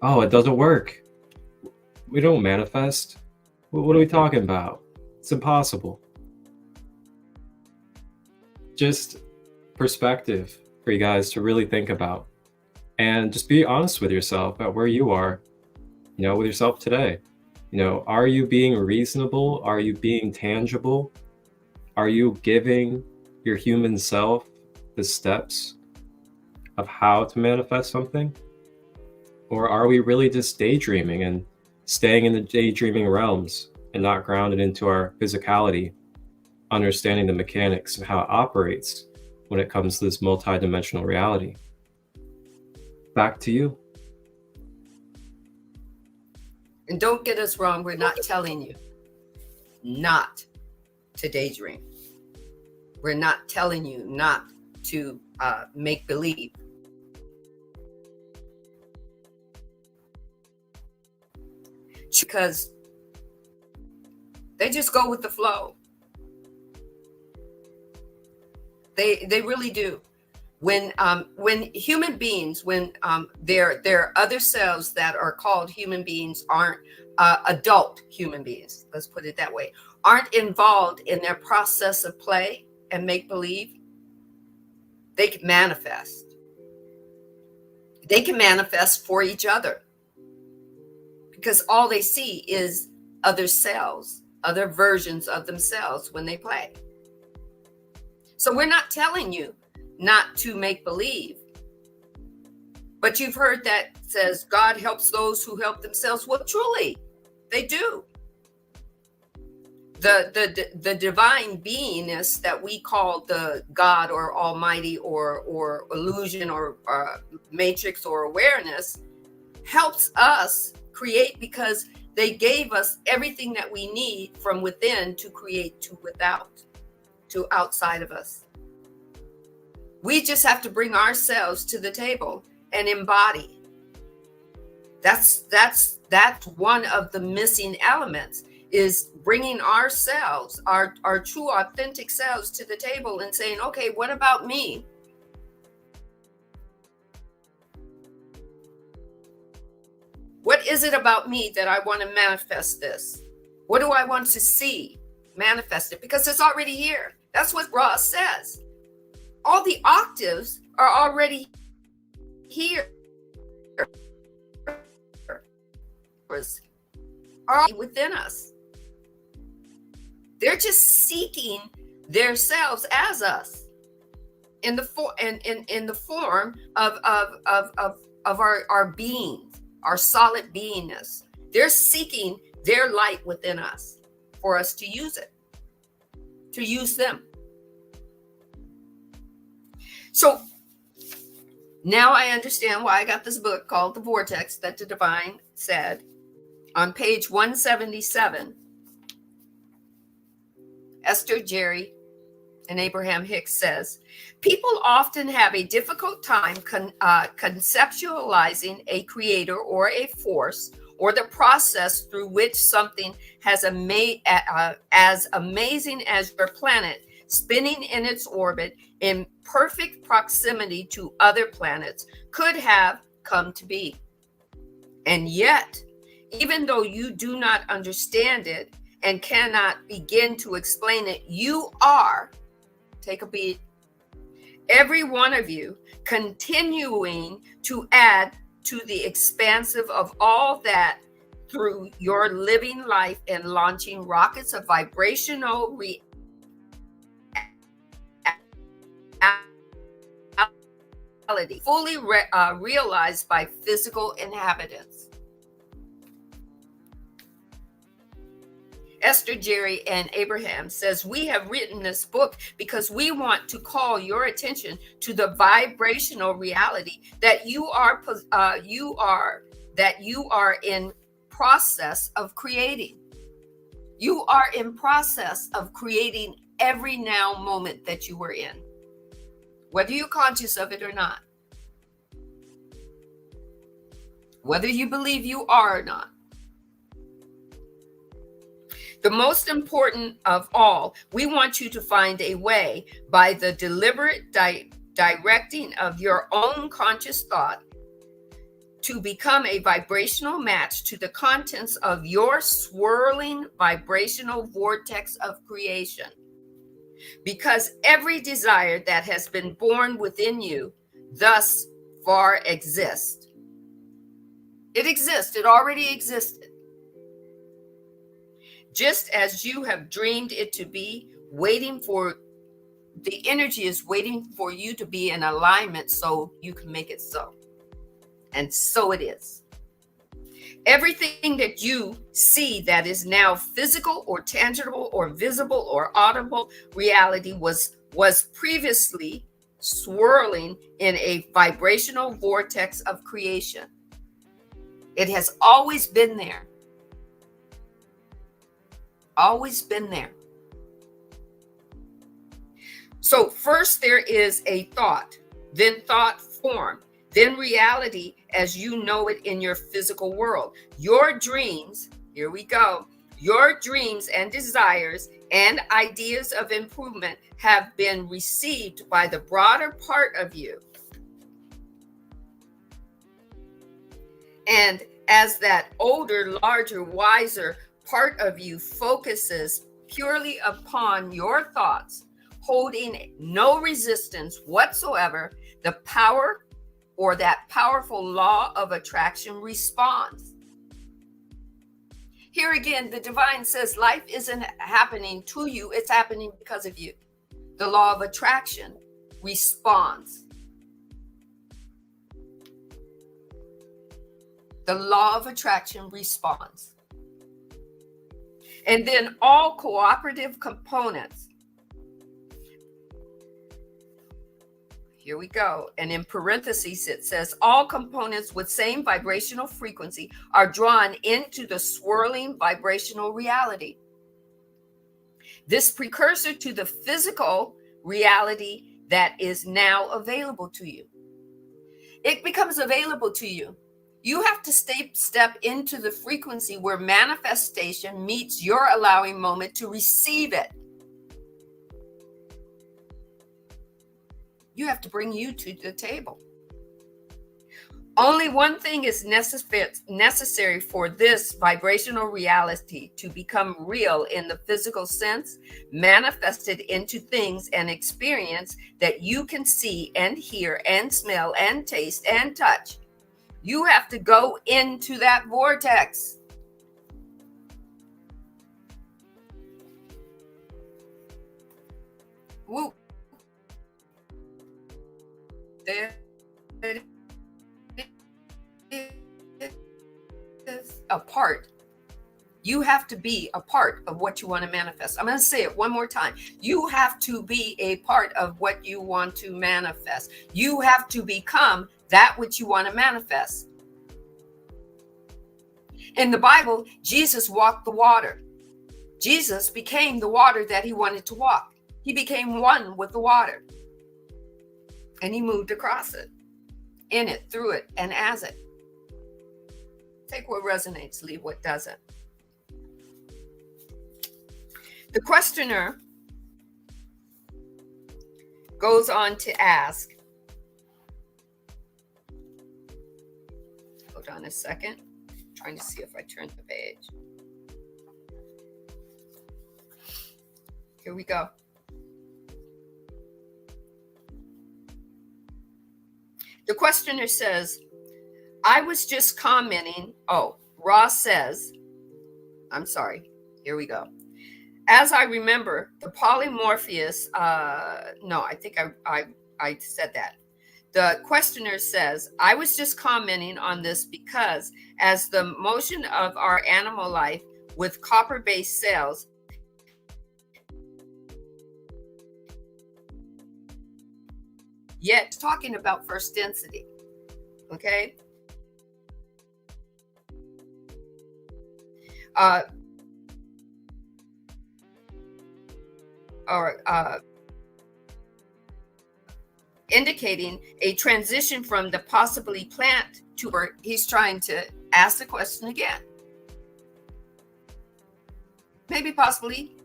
Oh, it doesn't work. We don't manifest. What are we talking about? It's impossible. Just perspective for you guys to really think about, and just be honest with yourself about where you are, with yourself today. Are you being reasonable? Are you being tangible? Are you giving your human self the steps of how to manifest something? Or are we really just daydreaming and staying in the daydreaming realms and not grounded into our physicality, understanding the mechanics of how it operates when it comes to this multidimensional reality? Back to you. And don't get us wrong, we're not telling you not to daydream. We're not telling you not to make believe. Because they just go with the flow. They really do. When human beings, when their other selves that are called human beings aren't adult human beings, let's put it that way, aren't involved in their process of play and make believe, they can manifest. They can manifest for each other, because all they see is other selves, other versions of themselves when they play. So we're not telling you not to make believe, but you've heard that says God helps those who help themselves. Well, truly, they do. The divine beingness that we call the God or Almighty or illusion or matrix or awareness helps us create, because they gave us everything that we need from within to create to without, to outside of us. We just have to bring ourselves to the table and embody. That's one of the missing elements, is bringing ourselves, our true authentic selves to the table and saying, okay, what about me? What is it about me that I want to manifest this? What do I want to see manifested? Because it's already here. That's what Ross says. All the octaves are already here. Are within us. They're just seeking themselves as us in the form of our being, our solid beingness. They're seeking their light within us for us to use it, to use them. So now I understand why I got this book called The Vortex that the Divine said. On page 177, Esther, Jerry, and Abraham Hicks says, people often have a difficult time conceptualizing a creator or a force or the process through which something as amazing as your planet spinning in its orbit in perfect proximity to other planets could have come to be. And yet, even though you do not understand it and cannot begin to explain it, you are, take a beat, every one of you, continuing to add to the expansive of all that through your living life and launching rockets of vibrational reality fully realized by physical inhabitants. Esther, Jerry, and Abraham says, we have written this book because we want to call your attention to the vibrational reality that you are in process of creating. You are in process of creating every now moment that you were in, whether you're conscious of it or not, whether you believe you are or not. The most important of all, we want you to find a way by the deliberate directing of your own conscious thought to become a vibrational match to the contents of your swirling vibrational vortex of creation. Because every desire that has been born within you thus far exists. It exists. It already existed. Just as you have dreamed it to be, the energy is waiting for you to be in alignment so you can make it so. And so it is. Everything that you see that is now physical or tangible or visible or audible reality was previously swirling in a vibrational vortex of creation. It has always been there. Always been there. So first there is a thought, then thought form, then reality as you know it in your physical world. Your dreams, here we go, your dreams and desires and ideas of improvement have been received by the broader part of you. And as that older, larger, wiser part of you focuses purely upon your thoughts, holding no resistance whatsoever, the power or that powerful law of attraction responds. Here again, the divine says life isn't happening to you, it's happening because of you. The law of attraction responds. The law of attraction responds. And then all cooperative components. Here we go. And in parentheses, it says all components with same vibrational frequency are drawn into the swirling vibrational reality. This precursor to the physical reality that is now available to you. It becomes available to you. You have to step into the frequency where manifestation meets your allowing moment to receive it. You have to bring you to the table. Only one thing is necessary for this vibrational reality to become real in the physical sense, manifested into things and experience that you can see and hear and smell and taste and touch. You have to go into that vortex. Woo. There it is. A part. You have to be a part of what you want to manifest. I'm going to say it one more time. You have to be a part of what you want to manifest. You have to become that which you want to manifest. In the Bible, Jesus walked the water. Jesus became the water that he wanted to walk. He became one with the water. And he moved across it, in it, through it, and as it. Take what resonates, leave what doesn't. The questioner goes on to ask, hold on a second, I'm trying to see if I turned the page. Here we go. The questioner says, I was just commenting. Oh, Ross says, I'm sorry. Here we go. As I remember, the polymorpheus, no, I think I said that. The questioner says, I was just commenting on this because as the motion of our animal life with copper-based cells, yet talking about first density, okay? Indicating a transition from the possibly plant to, or he's trying to ask the question again. Maybe possibly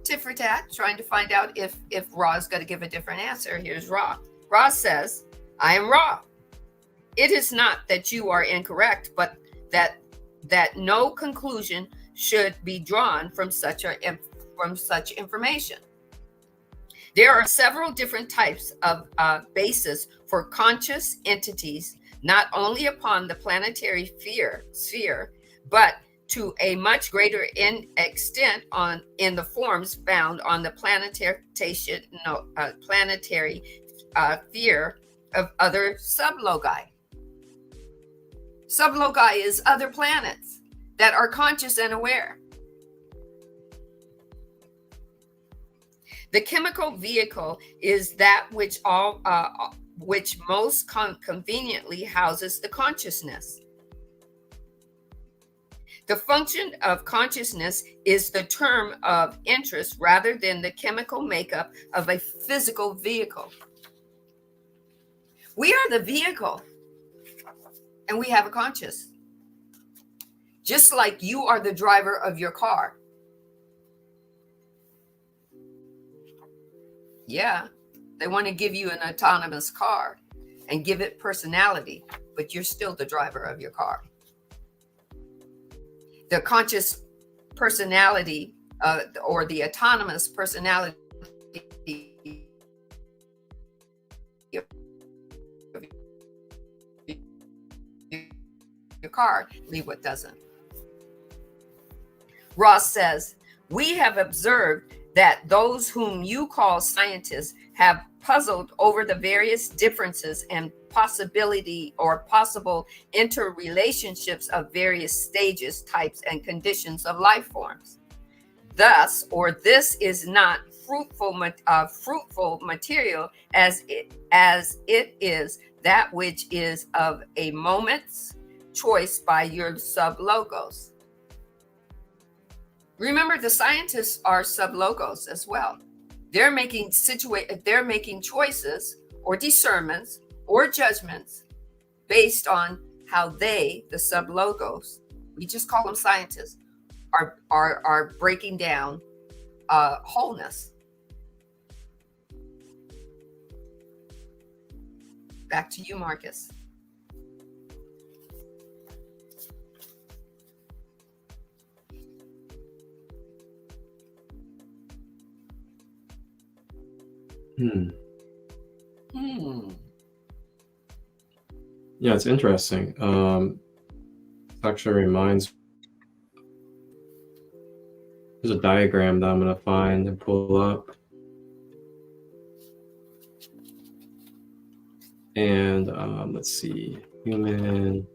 tit for tat, trying to find out if Ra is going to give a different answer. Here's Ra. Ra says, I am Ra. It is not that you are incorrect, but that no conclusion should be drawn from such information. There are several different types of bases for conscious entities, not only upon the planetary sphere, but to a much greater extent in the forms found on the planetary sphere of other sublogi. Sublogi is other planets that are conscious and aware. The chemical vehicle is that which most conveniently houses the consciousness. The function of consciousness is the term of interest rather than the chemical makeup of a physical vehicle. We are the vehicle, and we have a conscious. Just like you are the driver of your car. Yeah, they want to give you an autonomous car and give it personality, but you're still the driver of your car. The conscious personality or the autonomous personality of your car, leave what doesn't. Ross says, we have observed that those whom you call scientists have puzzled over the various differences and possibility or possible interrelationships of various stages, types, and conditions of life forms. Thus, or this is not fruitful material as it is that which is of a moment's choice by your sublogos. Remember, the scientists are sublogos as well. They're making choices or discernments or judgments based on how they, the sublogos, we just call them scientists, are breaking down wholeness. Back to you, Marcus. Hmm. Hmm. Yeah, it's interesting. It actually reminds. There's a diagram that I'm gonna find and pull up, and let's see, human.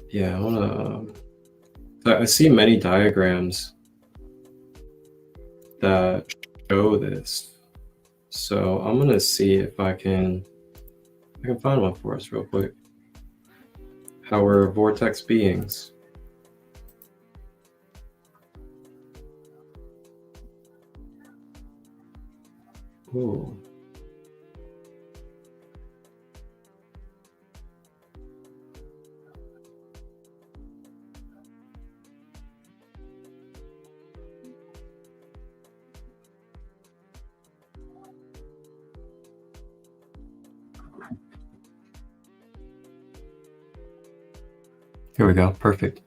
Yeah, I wanna. I see many diagrams that show this, so I'm gonna see if I can find one for us real quick. How we're vortex beings. Ooh. Here we go. Perfect.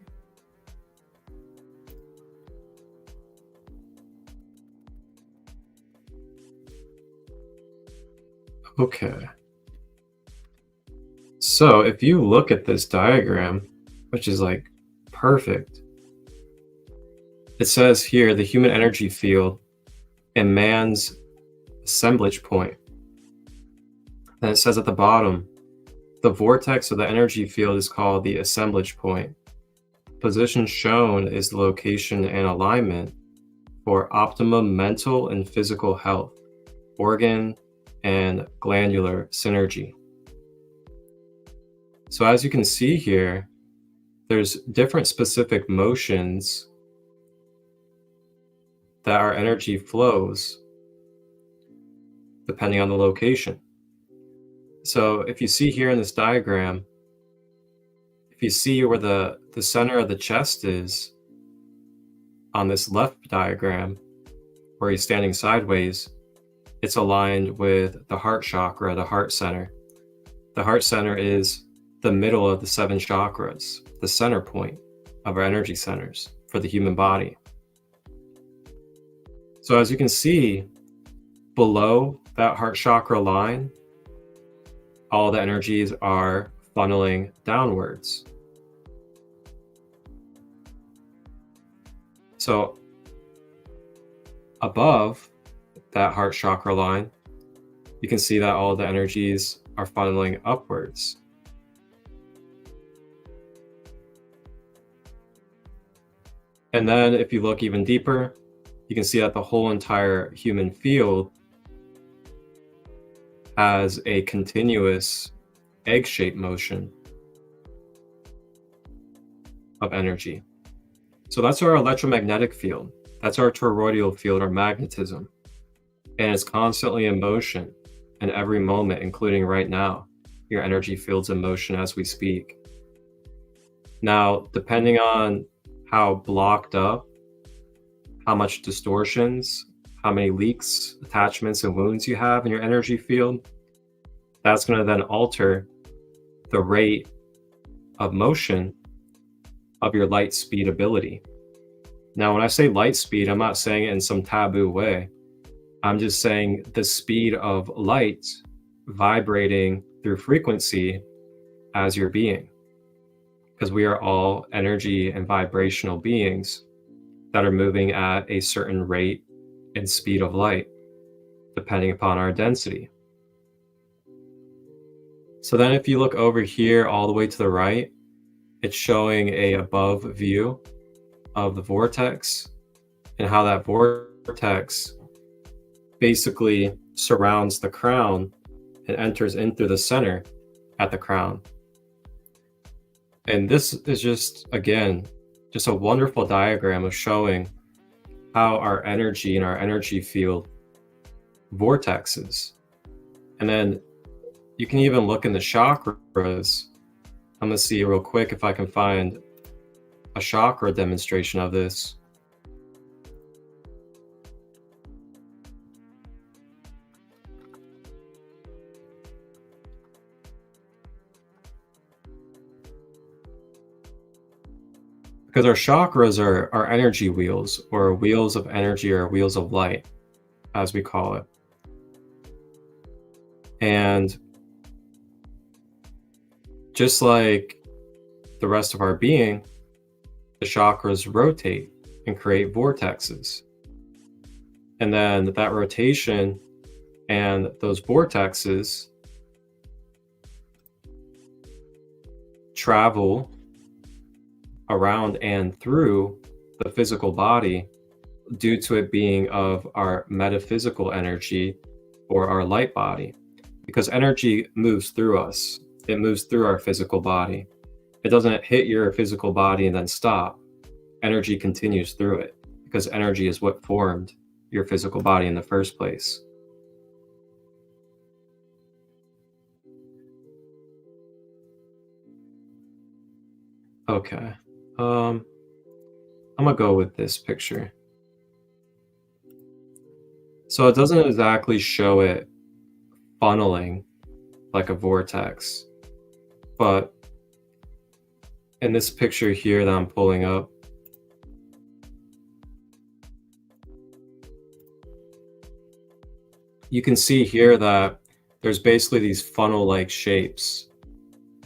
Okay. So if you look at this diagram, which is like perfect, it says here the human energy field and man's assemblage point. Then it says at the bottom, the vortex of the energy field is called the assemblage point. Position shown is the location and alignment for optimum mental and physical health, organ and glandular synergy. So as you can see here, there's different specific motions that our energy flows depending on the location. So if you see here in this diagram, if you see where the center of the chest is on this left diagram, where he's standing sideways, it's aligned with the heart chakra, the heart center. The heart center is the middle of the 7 chakras, the center point of our energy centers for the human body. So as you can see, below that heart chakra line, all the energies are funneling downwards. So above that heart chakra line, you can see that all the energies are funneling upwards. And then if you look even deeper, you can see that the whole entire human field has a continuous egg-shaped motion of energy. So that's our electromagnetic field. That's our toroidal field, or magnetism. And it's constantly in motion in every moment, including right now. Your energy field's in motion as we speak. Now, depending on how blocked up, how much distortions, how many leaks, attachments, and wounds you have in your energy field, that's going to then alter the rate of motion of your light speed ability. Now, when I say light speed, I'm not saying it in some taboo way. I'm just saying the speed of light vibrating through frequency as your being. Because we are all energy and vibrational beings that are moving at a certain rate and speed of light, depending upon our density. So then if you look over here all the way to the right, it's showing a above view of the vortex and how that vortex basically surrounds the crown and enters in through the center at the crown. And this is just, again, just a wonderful diagram of showing how our energy and our energy field vortexes. And then you can even look in the chakras. I'm going to see real quick if I can find a chakra demonstration of this. Because our chakras are energy wheels, or wheels of energy, or wheels of light, as we call it. And just like the rest of our being, the chakras rotate and create vortexes. And then that rotation and those vortexes travel around and through the physical body due to it being of our metaphysical energy or our light body. Because energy moves through us, it moves through our physical body. It doesn't hit your physical body and then stop. Energy continues through it because energy is what formed your physical body in the first place. Okay. I'm gonna go with this picture. So it doesn't exactly show it funneling like a vortex, but in this picture here that I'm pulling up, you can see here that there's basically these funnel-like shapes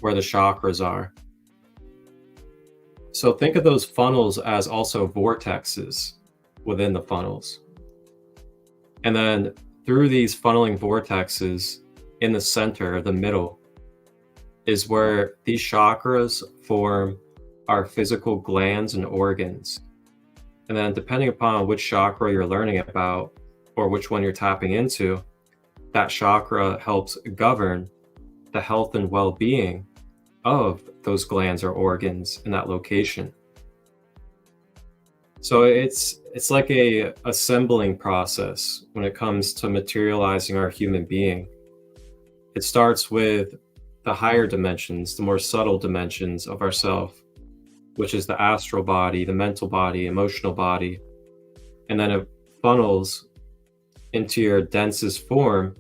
where the chakras are. So think of those funnels as also vortexes within the funnels. And then through these funneling vortexes in the center, the middle, is where these chakras form our physical glands and organs. And then depending upon which chakra you're learning about or which one you're tapping into, that chakra helps govern the health and well-being of those glands or organs in that location. So it's like a assembling process when it comes to materializing our human being. It starts with the higher dimensions, the more subtle dimensions of ourself, which is the astral body, the mental body, emotional body, and then it funnels into your densest form,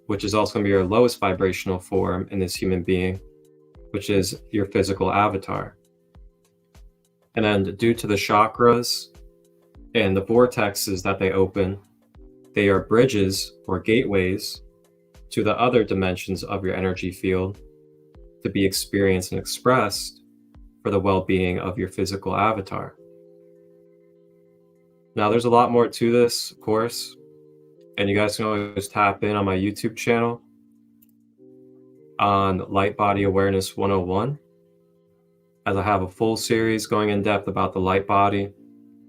which is also going to be your lowest vibrational form in this human being, which is your physical avatar. And then due to the chakras and the vortexes that they open, they are bridges or gateways to the other dimensions of your energy field to be experienced and expressed for the well-being of your physical avatar. Now, there's a lot more to this, of course, and you guys can always tap in on my YouTube channel on Light Body Awareness 101, as I have a full series going in depth about the light body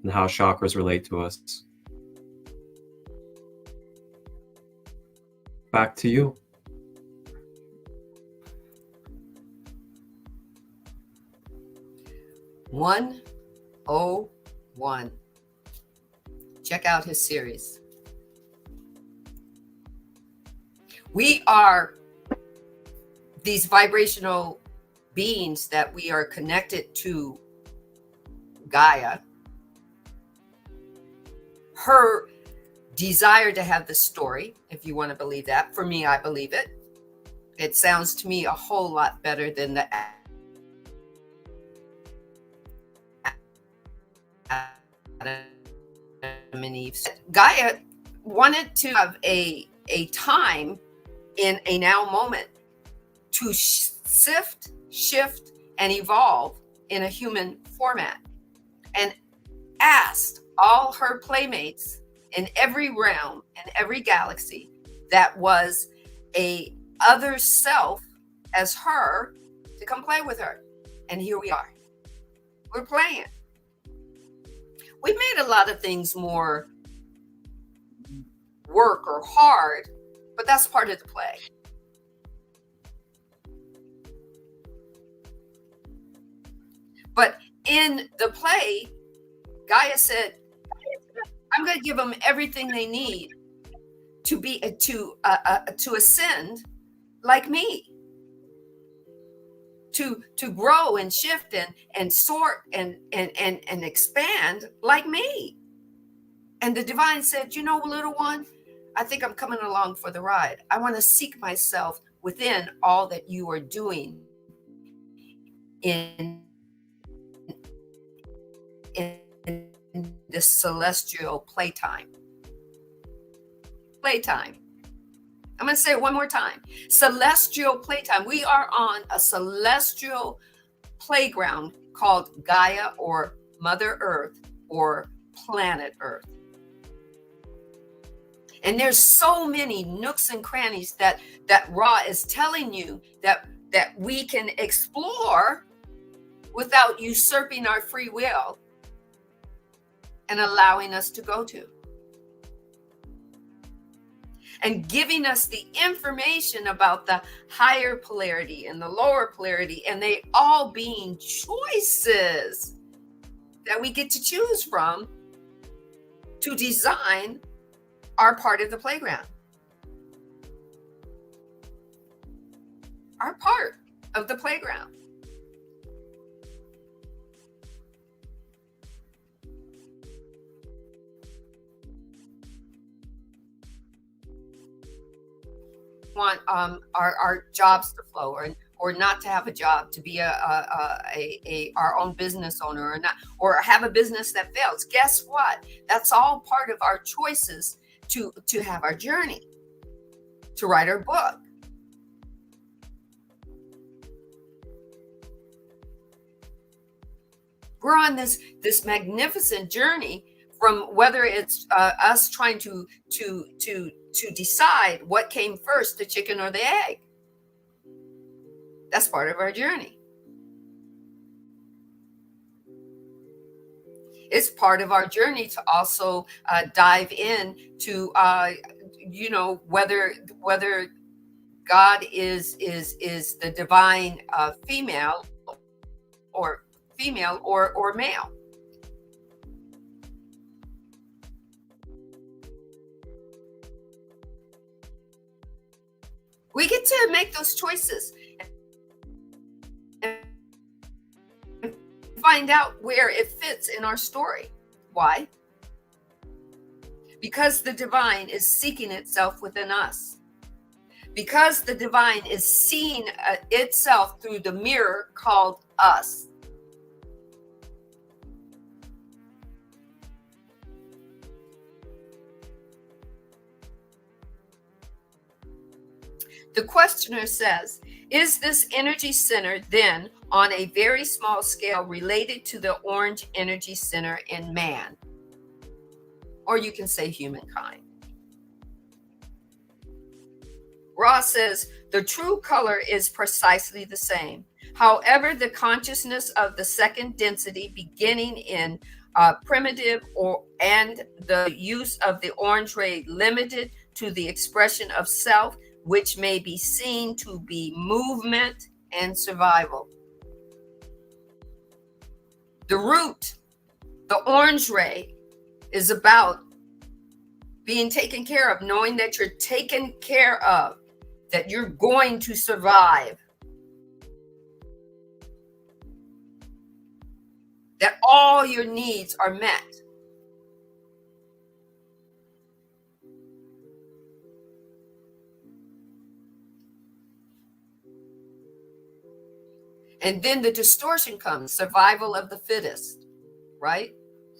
and how chakras relate to us. Back to you. "101." Check out his series. We are these vibrational beings that we are connected to Gaia. Her desire to have the story, if you want to believe that. For me, I believe it. It sounds to me a whole lot better than the Adam and Eve. Gaia wanted to have a time in a now moment to sift, shift, and evolve in a human format, and asked all her playmates in every realm and every galaxy that was a other self as her to come play with her. And here we are. We're playing. We've made a lot of things more work or hard, but that's part of the play. But in the play, Gaia said, I'm going to give them everything they need to be to ascend like me, to grow and shift and sort and expand like me. And the divine said, you know, little one, I think I'm coming along for the ride. I want to seek myself within all that you are doing in this celestial playtime. Playtime. I'm going to say it one more time. Celestial playtime. We are on a celestial playground called Gaia, or Mother Earth, or planet Earth. And there's so many nooks and crannies that Ra is telling you that we can explore without usurping our free will and allowing us to go to. And giving us the information about the higher polarity and the lower polarity, and they all being choices that we get to choose from to design our part of the playground. Our part of the playground. Want our jobs to flow, or not to have a job, to be our own business owner, or not, or have a business that fails. Guess what? That's all part of our choices to have our journey, to write our book. We're on this magnificent journey, from whether it's us trying to decide what came first, the chicken or the egg. That's part of our journey. It's part of our journey to also dive in to whether God is the divine female or male. We get to make those choices and find out where it fits in our story. Why? Because the divine is seeking itself within us. Because the divine is seeing itself through the mirror called us. The questioner says, is this energy center then on a very small scale related to the orange energy center in man? Or you can say humankind. Ra says, the true color is precisely the same. However, the consciousness of the second density beginning in primitive and the use of the orange ray limited to the expression of self, which may be seen to be movement and survival. The root, the orange ray, is about being taken care of, knowing that you're taken care of, that you're going to survive, that all your needs are met. And then the distortion comes, survival of the fittest, right?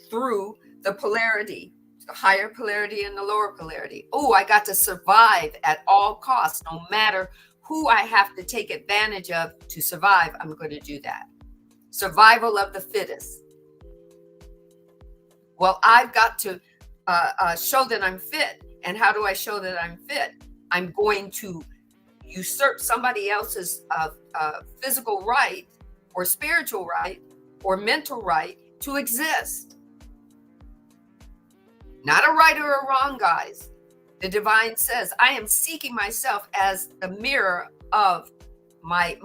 Through the polarity, the higher polarity and the lower polarity. Oh, I got to survive at all costs, no matter who I have to take advantage of to survive, I'm going to do that. Survival of the fittest. Well, I've got to show that I'm fit. And how do I show that I'm fit? I'm going to usurp somebody else's physical right or spiritual right or mental right to exist. Not a right or a wrong, guys. The divine says, I am seeking myself as the mirror of my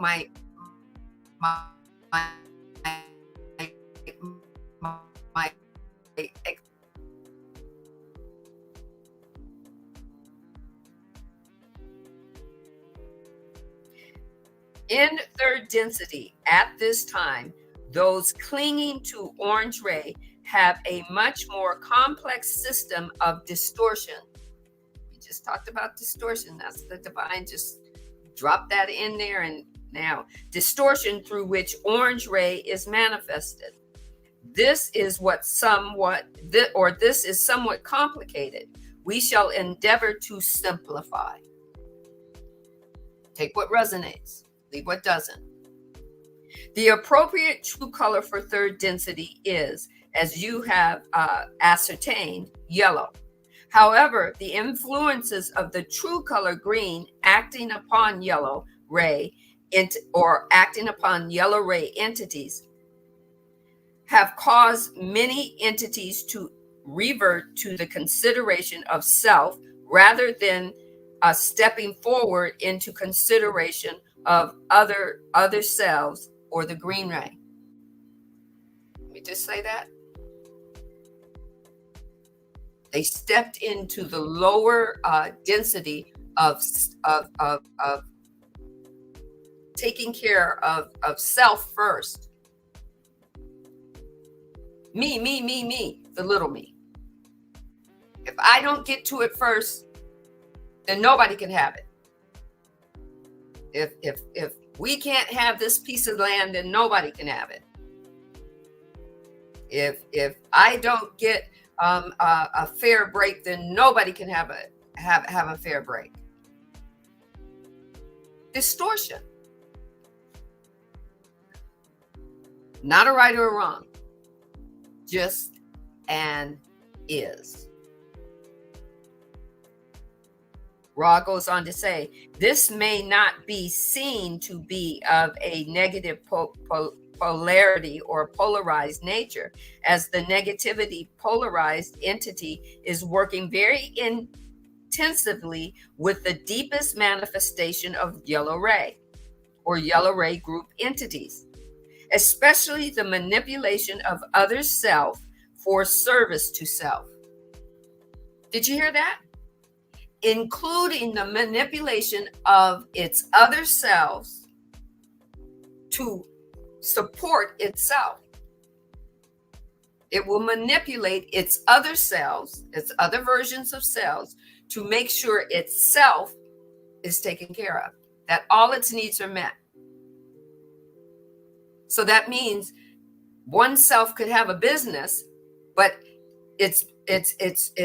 in third density at this time, those clinging to orange ray have a much more complex system of distortion. We just talked about distortion. That's the divine just dropped that in there. And now distortion through which orange ray is manifested. this is this is somewhat complicated. We shall endeavor to simplify. Take what resonates, leave what doesn't. The appropriate true color for third density is, as you have ascertained, yellow. However, the influences of the true color green acting upon yellow ray entities have caused many entities to revert to the consideration of self rather than stepping forward into consideration of other selves or the green ray. Let me just say that. They stepped into the lower density of taking care of self first. Me, the little me. If I don't get to it first, then nobody can have it. If we can't have this piece of land, then nobody can have it. If I don't get a fair break, then nobody can have a fair break. Distortion. Not a right or a wrong. Just and is. Ra goes on to say, this may not be seen to be of a negative polarity or polarized nature, as the negativity polarized entity is working very intensively with the deepest manifestation of yellow ray or yellow ray group entities, especially the manipulation of other self for service to self. Did you hear that? Including the manipulation of its other selves to support itself. It will manipulate its other selves, its other versions of selves, to make sure itself is taken care of, that all its needs are met. So that means one self could have a business, but its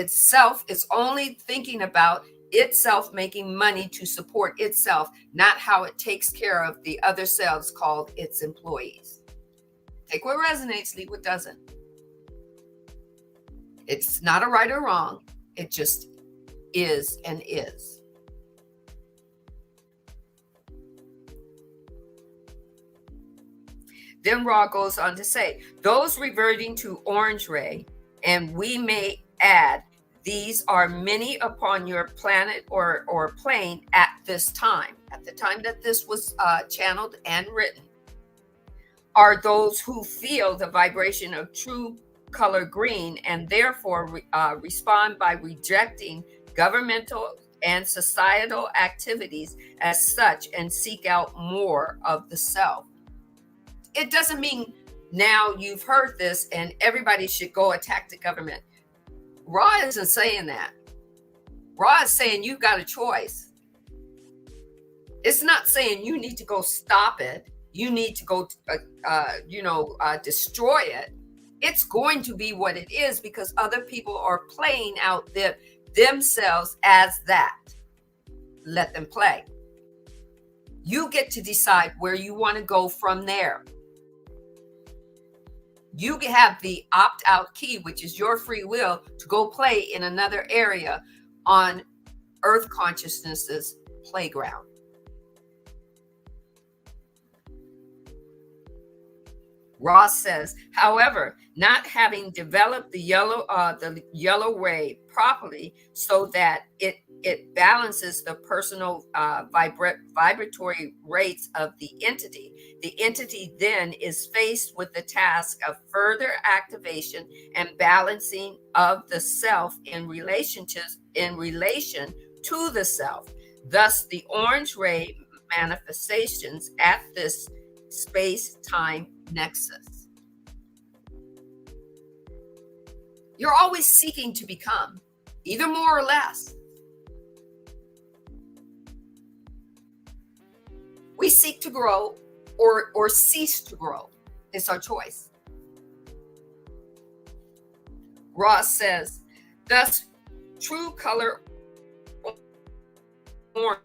self is only thinking about itself making money to support itself, not how it takes care of the other selves called its employees. Take what resonates, leave what doesn't. It's not a right or wrong. It just is and is. Then Ra goes on to say, those reverting to orange ray, and we may add, these are many upon your planet or plane at this time, at the time that this was channeled and written, are those who feel the vibration of true color green and therefore respond by rejecting governmental and societal activities as such and seek out more of the self. It doesn't mean now you've heard this and everybody should go attack the government. Ra isn't saying that. Ra is saying you've got a choice. It's not saying you need to go stop it. You need to go, destroy it. It's going to be what it is because other people are playing out themselves as that. Let them play. You get to decide where you want to go from there. You have the opt-out key, which is your free will to go play in another area on Earth Consciousness's playground. Ross says, however, not having developed the yellow ray properly so that it balances the personal vibratory rates of the entity then is faced with the task of further activation and balancing of the self in relation to the self. Thus, the orange ray manifestations at this space-time nexus. You're always seeking to become, either more or less. We seek to grow or cease to grow. It's our choice. Ross says, thus, true color orange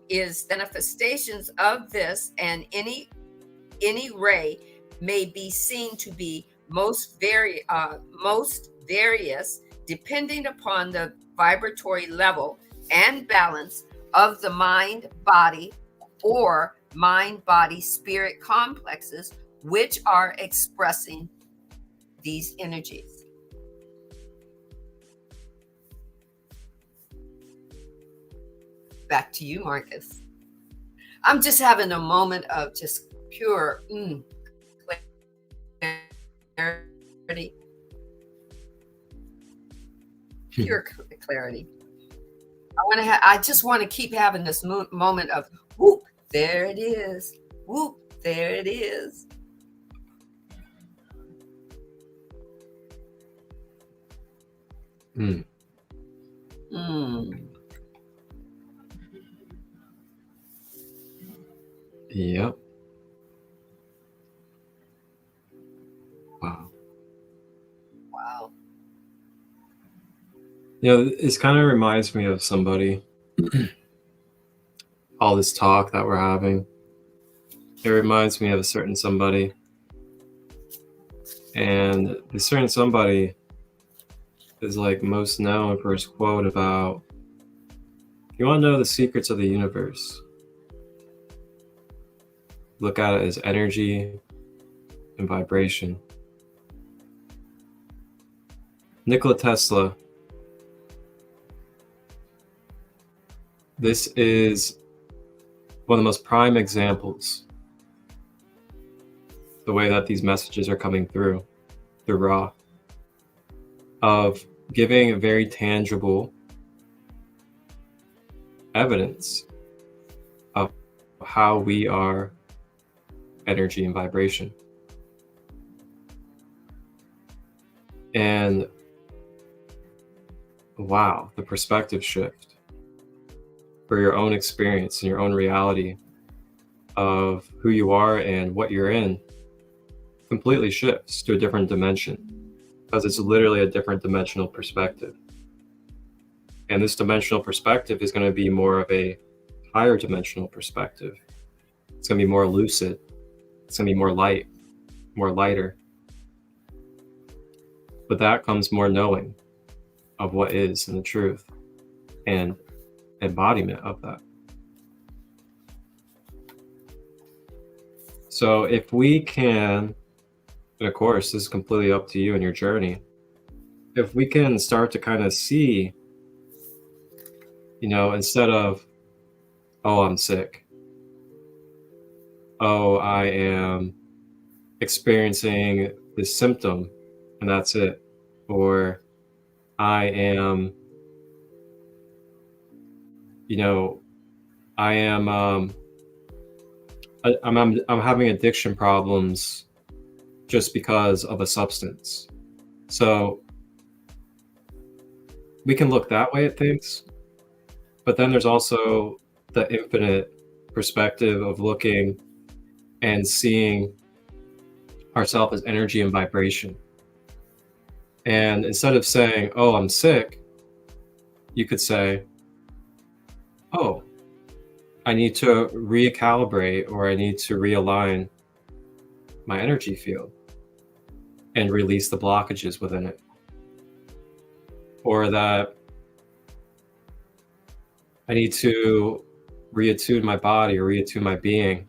is manifestations of this, and any ray may be seen to be most various depending upon the vibratory level and balance of the mind body or mind body spirit complexes which are expressing these energies. Back to you, Marcus. I'm just having a moment of just pure clarity. Pure clarity. I just want to keep having this moment of whoop, there it is. Whoop, there it is. Mm. Yep. Wow. Wow. You know, this kind of reminds me of somebody. All this talk that we're having. It reminds me of a certain somebody. And the certain somebody is like most known for his quote about, you want to know the secrets of the universe? Look at it as energy and vibration. Nikola Tesla. This is one of the most prime examples, the way that these messages are coming through, the raw, of giving a very tangible evidence of how we are energy and vibration. And wow, the perspective shift for your own experience and your own reality of who you are and what you're in completely shifts to a different dimension, because it's literally a different dimensional perspective. And this dimensional perspective is going to be more of a higher dimensional perspective. It's going to be more lucid. It's going to be more light, more lighter. But that comes more knowing of what is and the truth and embodiment of that. So if we can, and of course, this is completely up to you and your journey, if we can start to kind of see, you know, instead of, oh, I'm sick, oh, I am experiencing this symptom and that's it, or I am, you know, I am, I'm having addiction problems just because of a substance. So we can look that way at things, but then there's also the infinite perspective of looking and seeing ourselves as energy and vibration. And instead of saying, oh, I'm sick, you could say, oh, I need to recalibrate, or I need to realign my energy field and release the blockages within it. Or that I need to reattune my body or reattune my being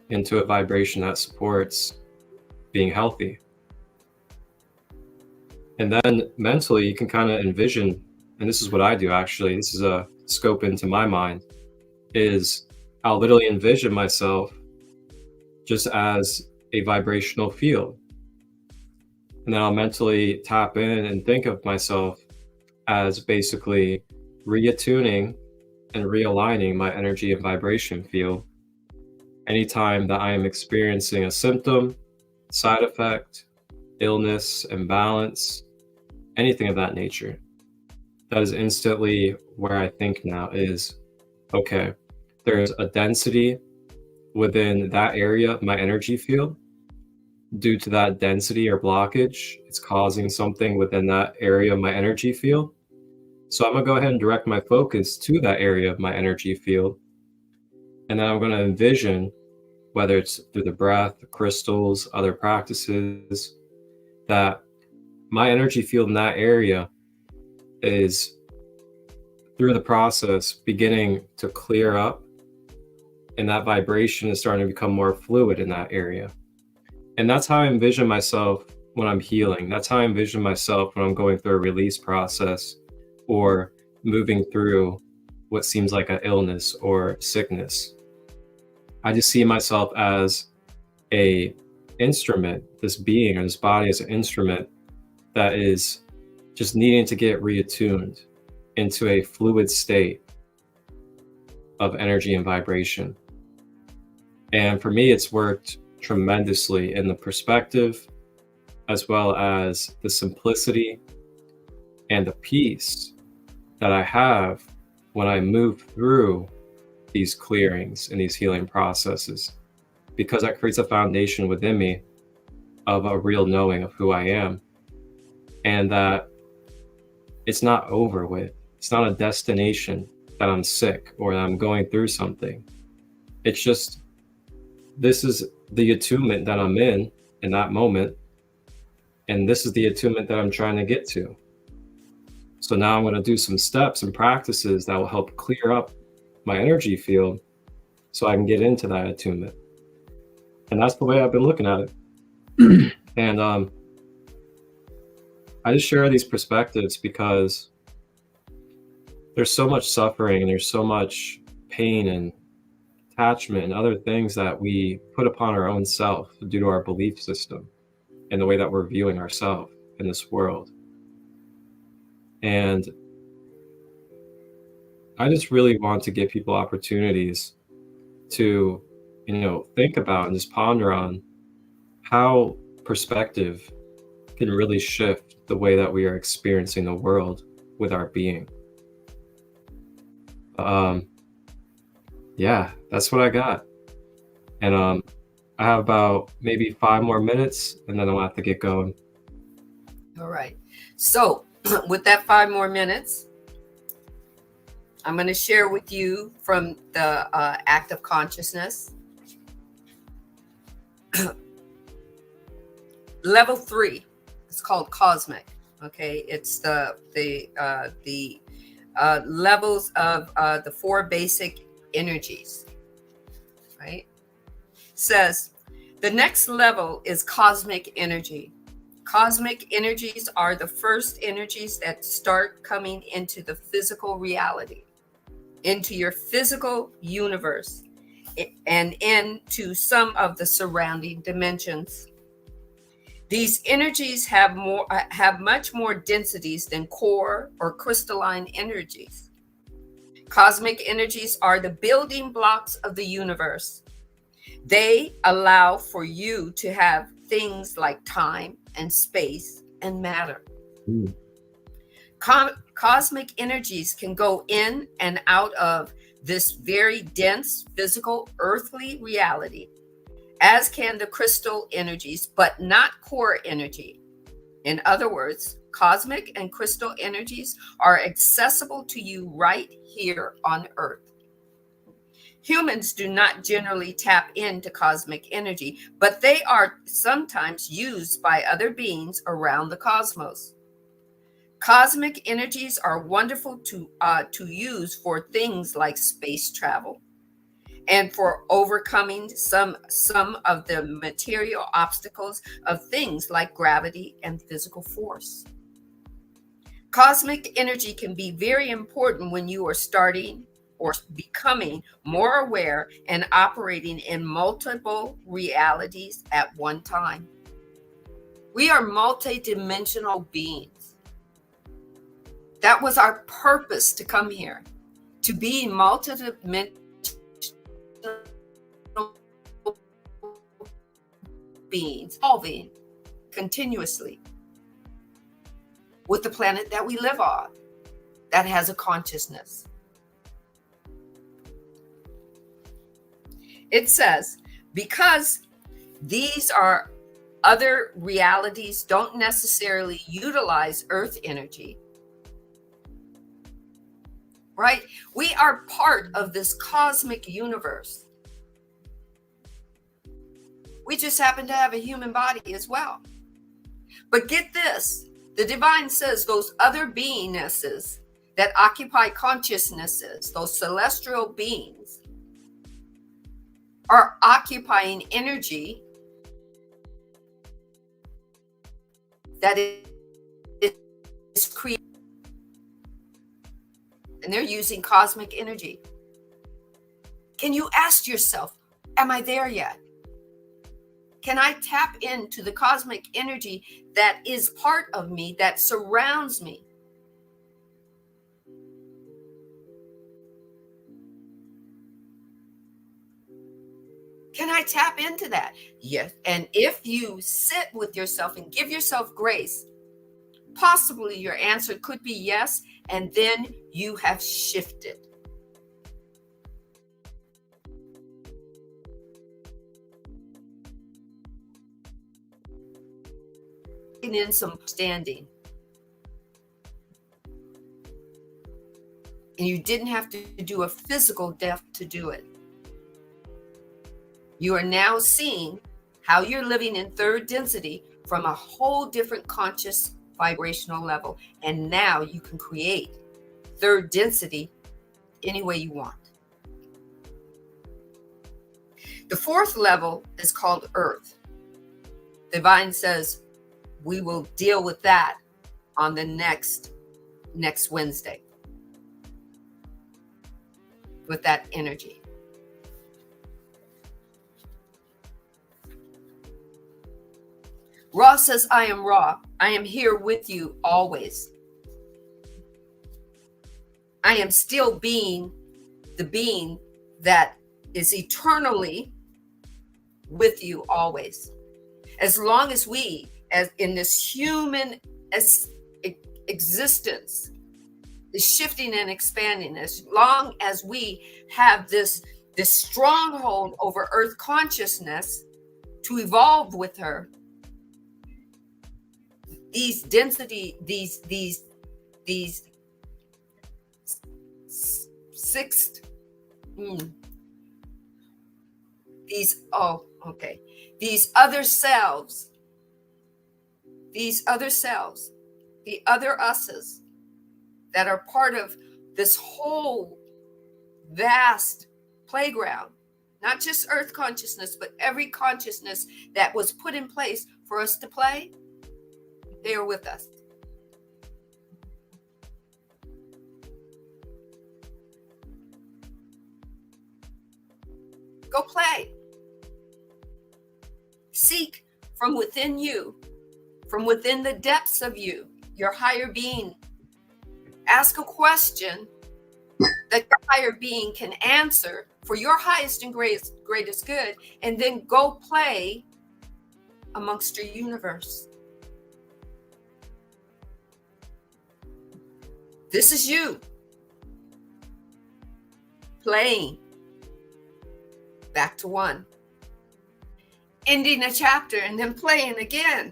into a vibration that supports being healthy. And then mentally, you can kind of envision, and this is what I do actually, this is a scope into my mind, is I'll literally envision myself just as a vibrational field. And then I'll mentally tap in and think of myself as basically reattuning and realigning my energy and vibration field anytime that I am experiencing a symptom, side effect, illness, imbalance, anything of that nature. That is instantly where I think now is, okay, there's a density within that area of my energy field due to that density or blockage, it's causing something within that area of my energy field. So I'm gonna go ahead and direct my focus to that area of my energy field. And then I'm gonna envision, whether it's through the breath, the crystals, other practices, that my energy field in that area is, through the process, beginning to clear up, and that vibration is starting to become more fluid in that area. And that's how I envision myself when I'm healing. That's how I envision myself when I'm going through a release process or moving through what seems like an illness or sickness. I just see myself as a instrument, this being or this body as an instrument that is just needing to get reattuned into a fluid state of energy and vibration. And for me, it's worked tremendously in the perspective, as well as the simplicity and the peace that I have when I move through these clearings and these healing processes, because that creates a foundation within me of a real knowing of who I am, and that it's not over with. It's not a destination that I'm sick or that I'm going through something. It's just, this is the attunement that I'm in that moment, and this is the attunement that I'm trying to get to. So now I'm going to do some steps and practices that will help clear up my energy field so I can get into that attunement. And that's the way I've been looking at it. And I just share these perspectives because there's so much suffering and there's so much pain and attachment and other things that we put upon our own self due to our belief system and the way that we're viewing ourselves in this world. And I just really want to give people opportunities to, think about and just ponder on how perspective can really shift the way that we are experiencing the world with our being. Yeah, that's what I got. And I have about maybe 5 more minutes, and then I'll have to get going. All right. So with that 5 more minutes, I'm going to share with you from the act of consciousness. Level 3. It's called cosmic. Okay, it's the levels of the 4 basic energies. Right? Says the next level is cosmic energy. Cosmic energies are the first energies that start coming into the physical reality, into your physical universe, and into some of the surrounding dimensions. These energies have much more densities than core or crystalline energies. Cosmic energies are the building blocks of the universe. They allow for you to have things like time and space and matter. Cosmic energies can go in and out of this very dense physical earthly reality, as can the crystal energies, but not core energy. In other words, cosmic and crystal energies are accessible to you right here on Earth. Humans do not generally tap into cosmic energy, but they are sometimes used by other beings around the cosmos. Cosmic energies are wonderful to use for things like space travel and for overcoming some of the material obstacles of things like gravity and physical force. Cosmic energy can be very important when you are starting or becoming more aware and operating in multiple realities at one time. We are multidimensional beings. That was our purpose to come here, to be multidimensional beings, evolving continuously with the planet that we live on, that has a consciousness. It says, because these are Other realities don't necessarily utilize earth energy, right? We are part of this cosmic universe. We just happen to have a human body as well. But get this, the divine says those other beingnesses that occupy consciousnesses, those celestial beings, are occupying energy that is created. And they're using cosmic energy. Can you ask yourself, am I there yet? Can I tap into the cosmic energy that is part of me, that surrounds me? Can I tap into that? Yes. And if you sit with yourself and give yourself grace, possibly your answer could be yes, and then you have shifted. In some standing. And you didn't have to do a physical death to do it. You are now seeing how you're living in third density from a whole different conscious vibrational level. And now you can create third density any way you want. The fourth level is called Earth. Divine says we will deal with that on the next Wednesday with that energy. Ra says, I am Ra. I am here with you always. I am still being the being that is eternally with you always. As long as we, as in this human existence, is shifting and expanding, as long as we have this stronghold over Earth consciousness to evolve with her, these density, these sixth, these other selves, the other us's that are part of this whole vast playground, not just Earth consciousness, but every consciousness that was put in place for us to play, they are with us. Go play. Seek from within you, from within the depths of you, your higher being. Ask a question that your higher being can answer for your highest and greatest good, and then go play amongst your universe. This is you playing back to one, ending a chapter and then playing again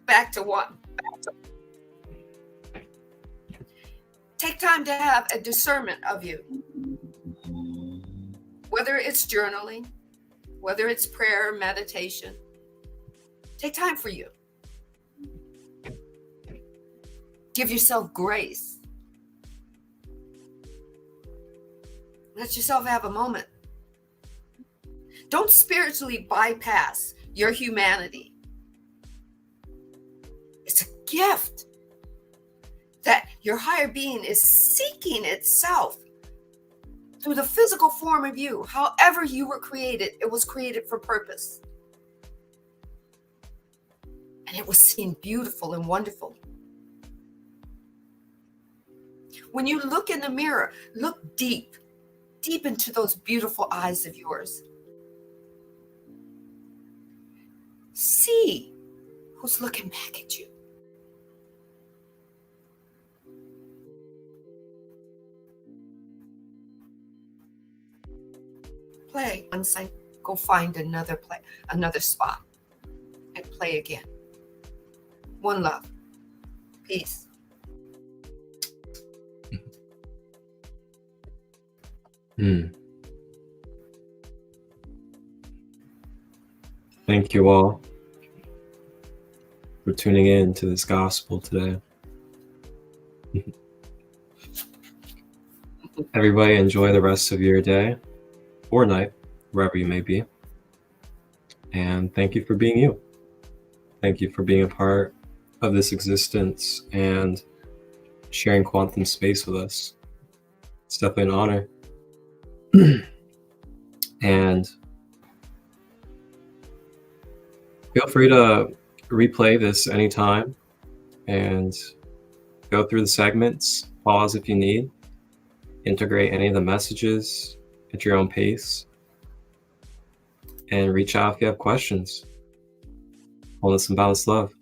back to one. Take time to have a discernment of you, whether it's journaling, whether it's prayer, meditation. Take time for you. Give yourself grace. Let yourself have a moment. Don't spiritually bypass your humanity. It's a gift that your higher being is seeking itself through the physical form of you. However you were created, it was created for purpose. And it was seen beautiful and wonderful. When you look in the mirror, look deep into those beautiful eyes of yours. See who's looking back at you. Play one cycle go find another spot and play again. One love. Peace. Thank you all for tuning in to this gospel today. Everybody enjoy the rest of your day or night, wherever you may be. And thank you for being you. Thank you for being a part of this existence and sharing quantum space with us. It's definitely an honor. And feel free to replay this anytime and go through the segments, pause if you need, integrate any of the messages at your own pace, and reach out if you have questions. Wholeness and balanced love.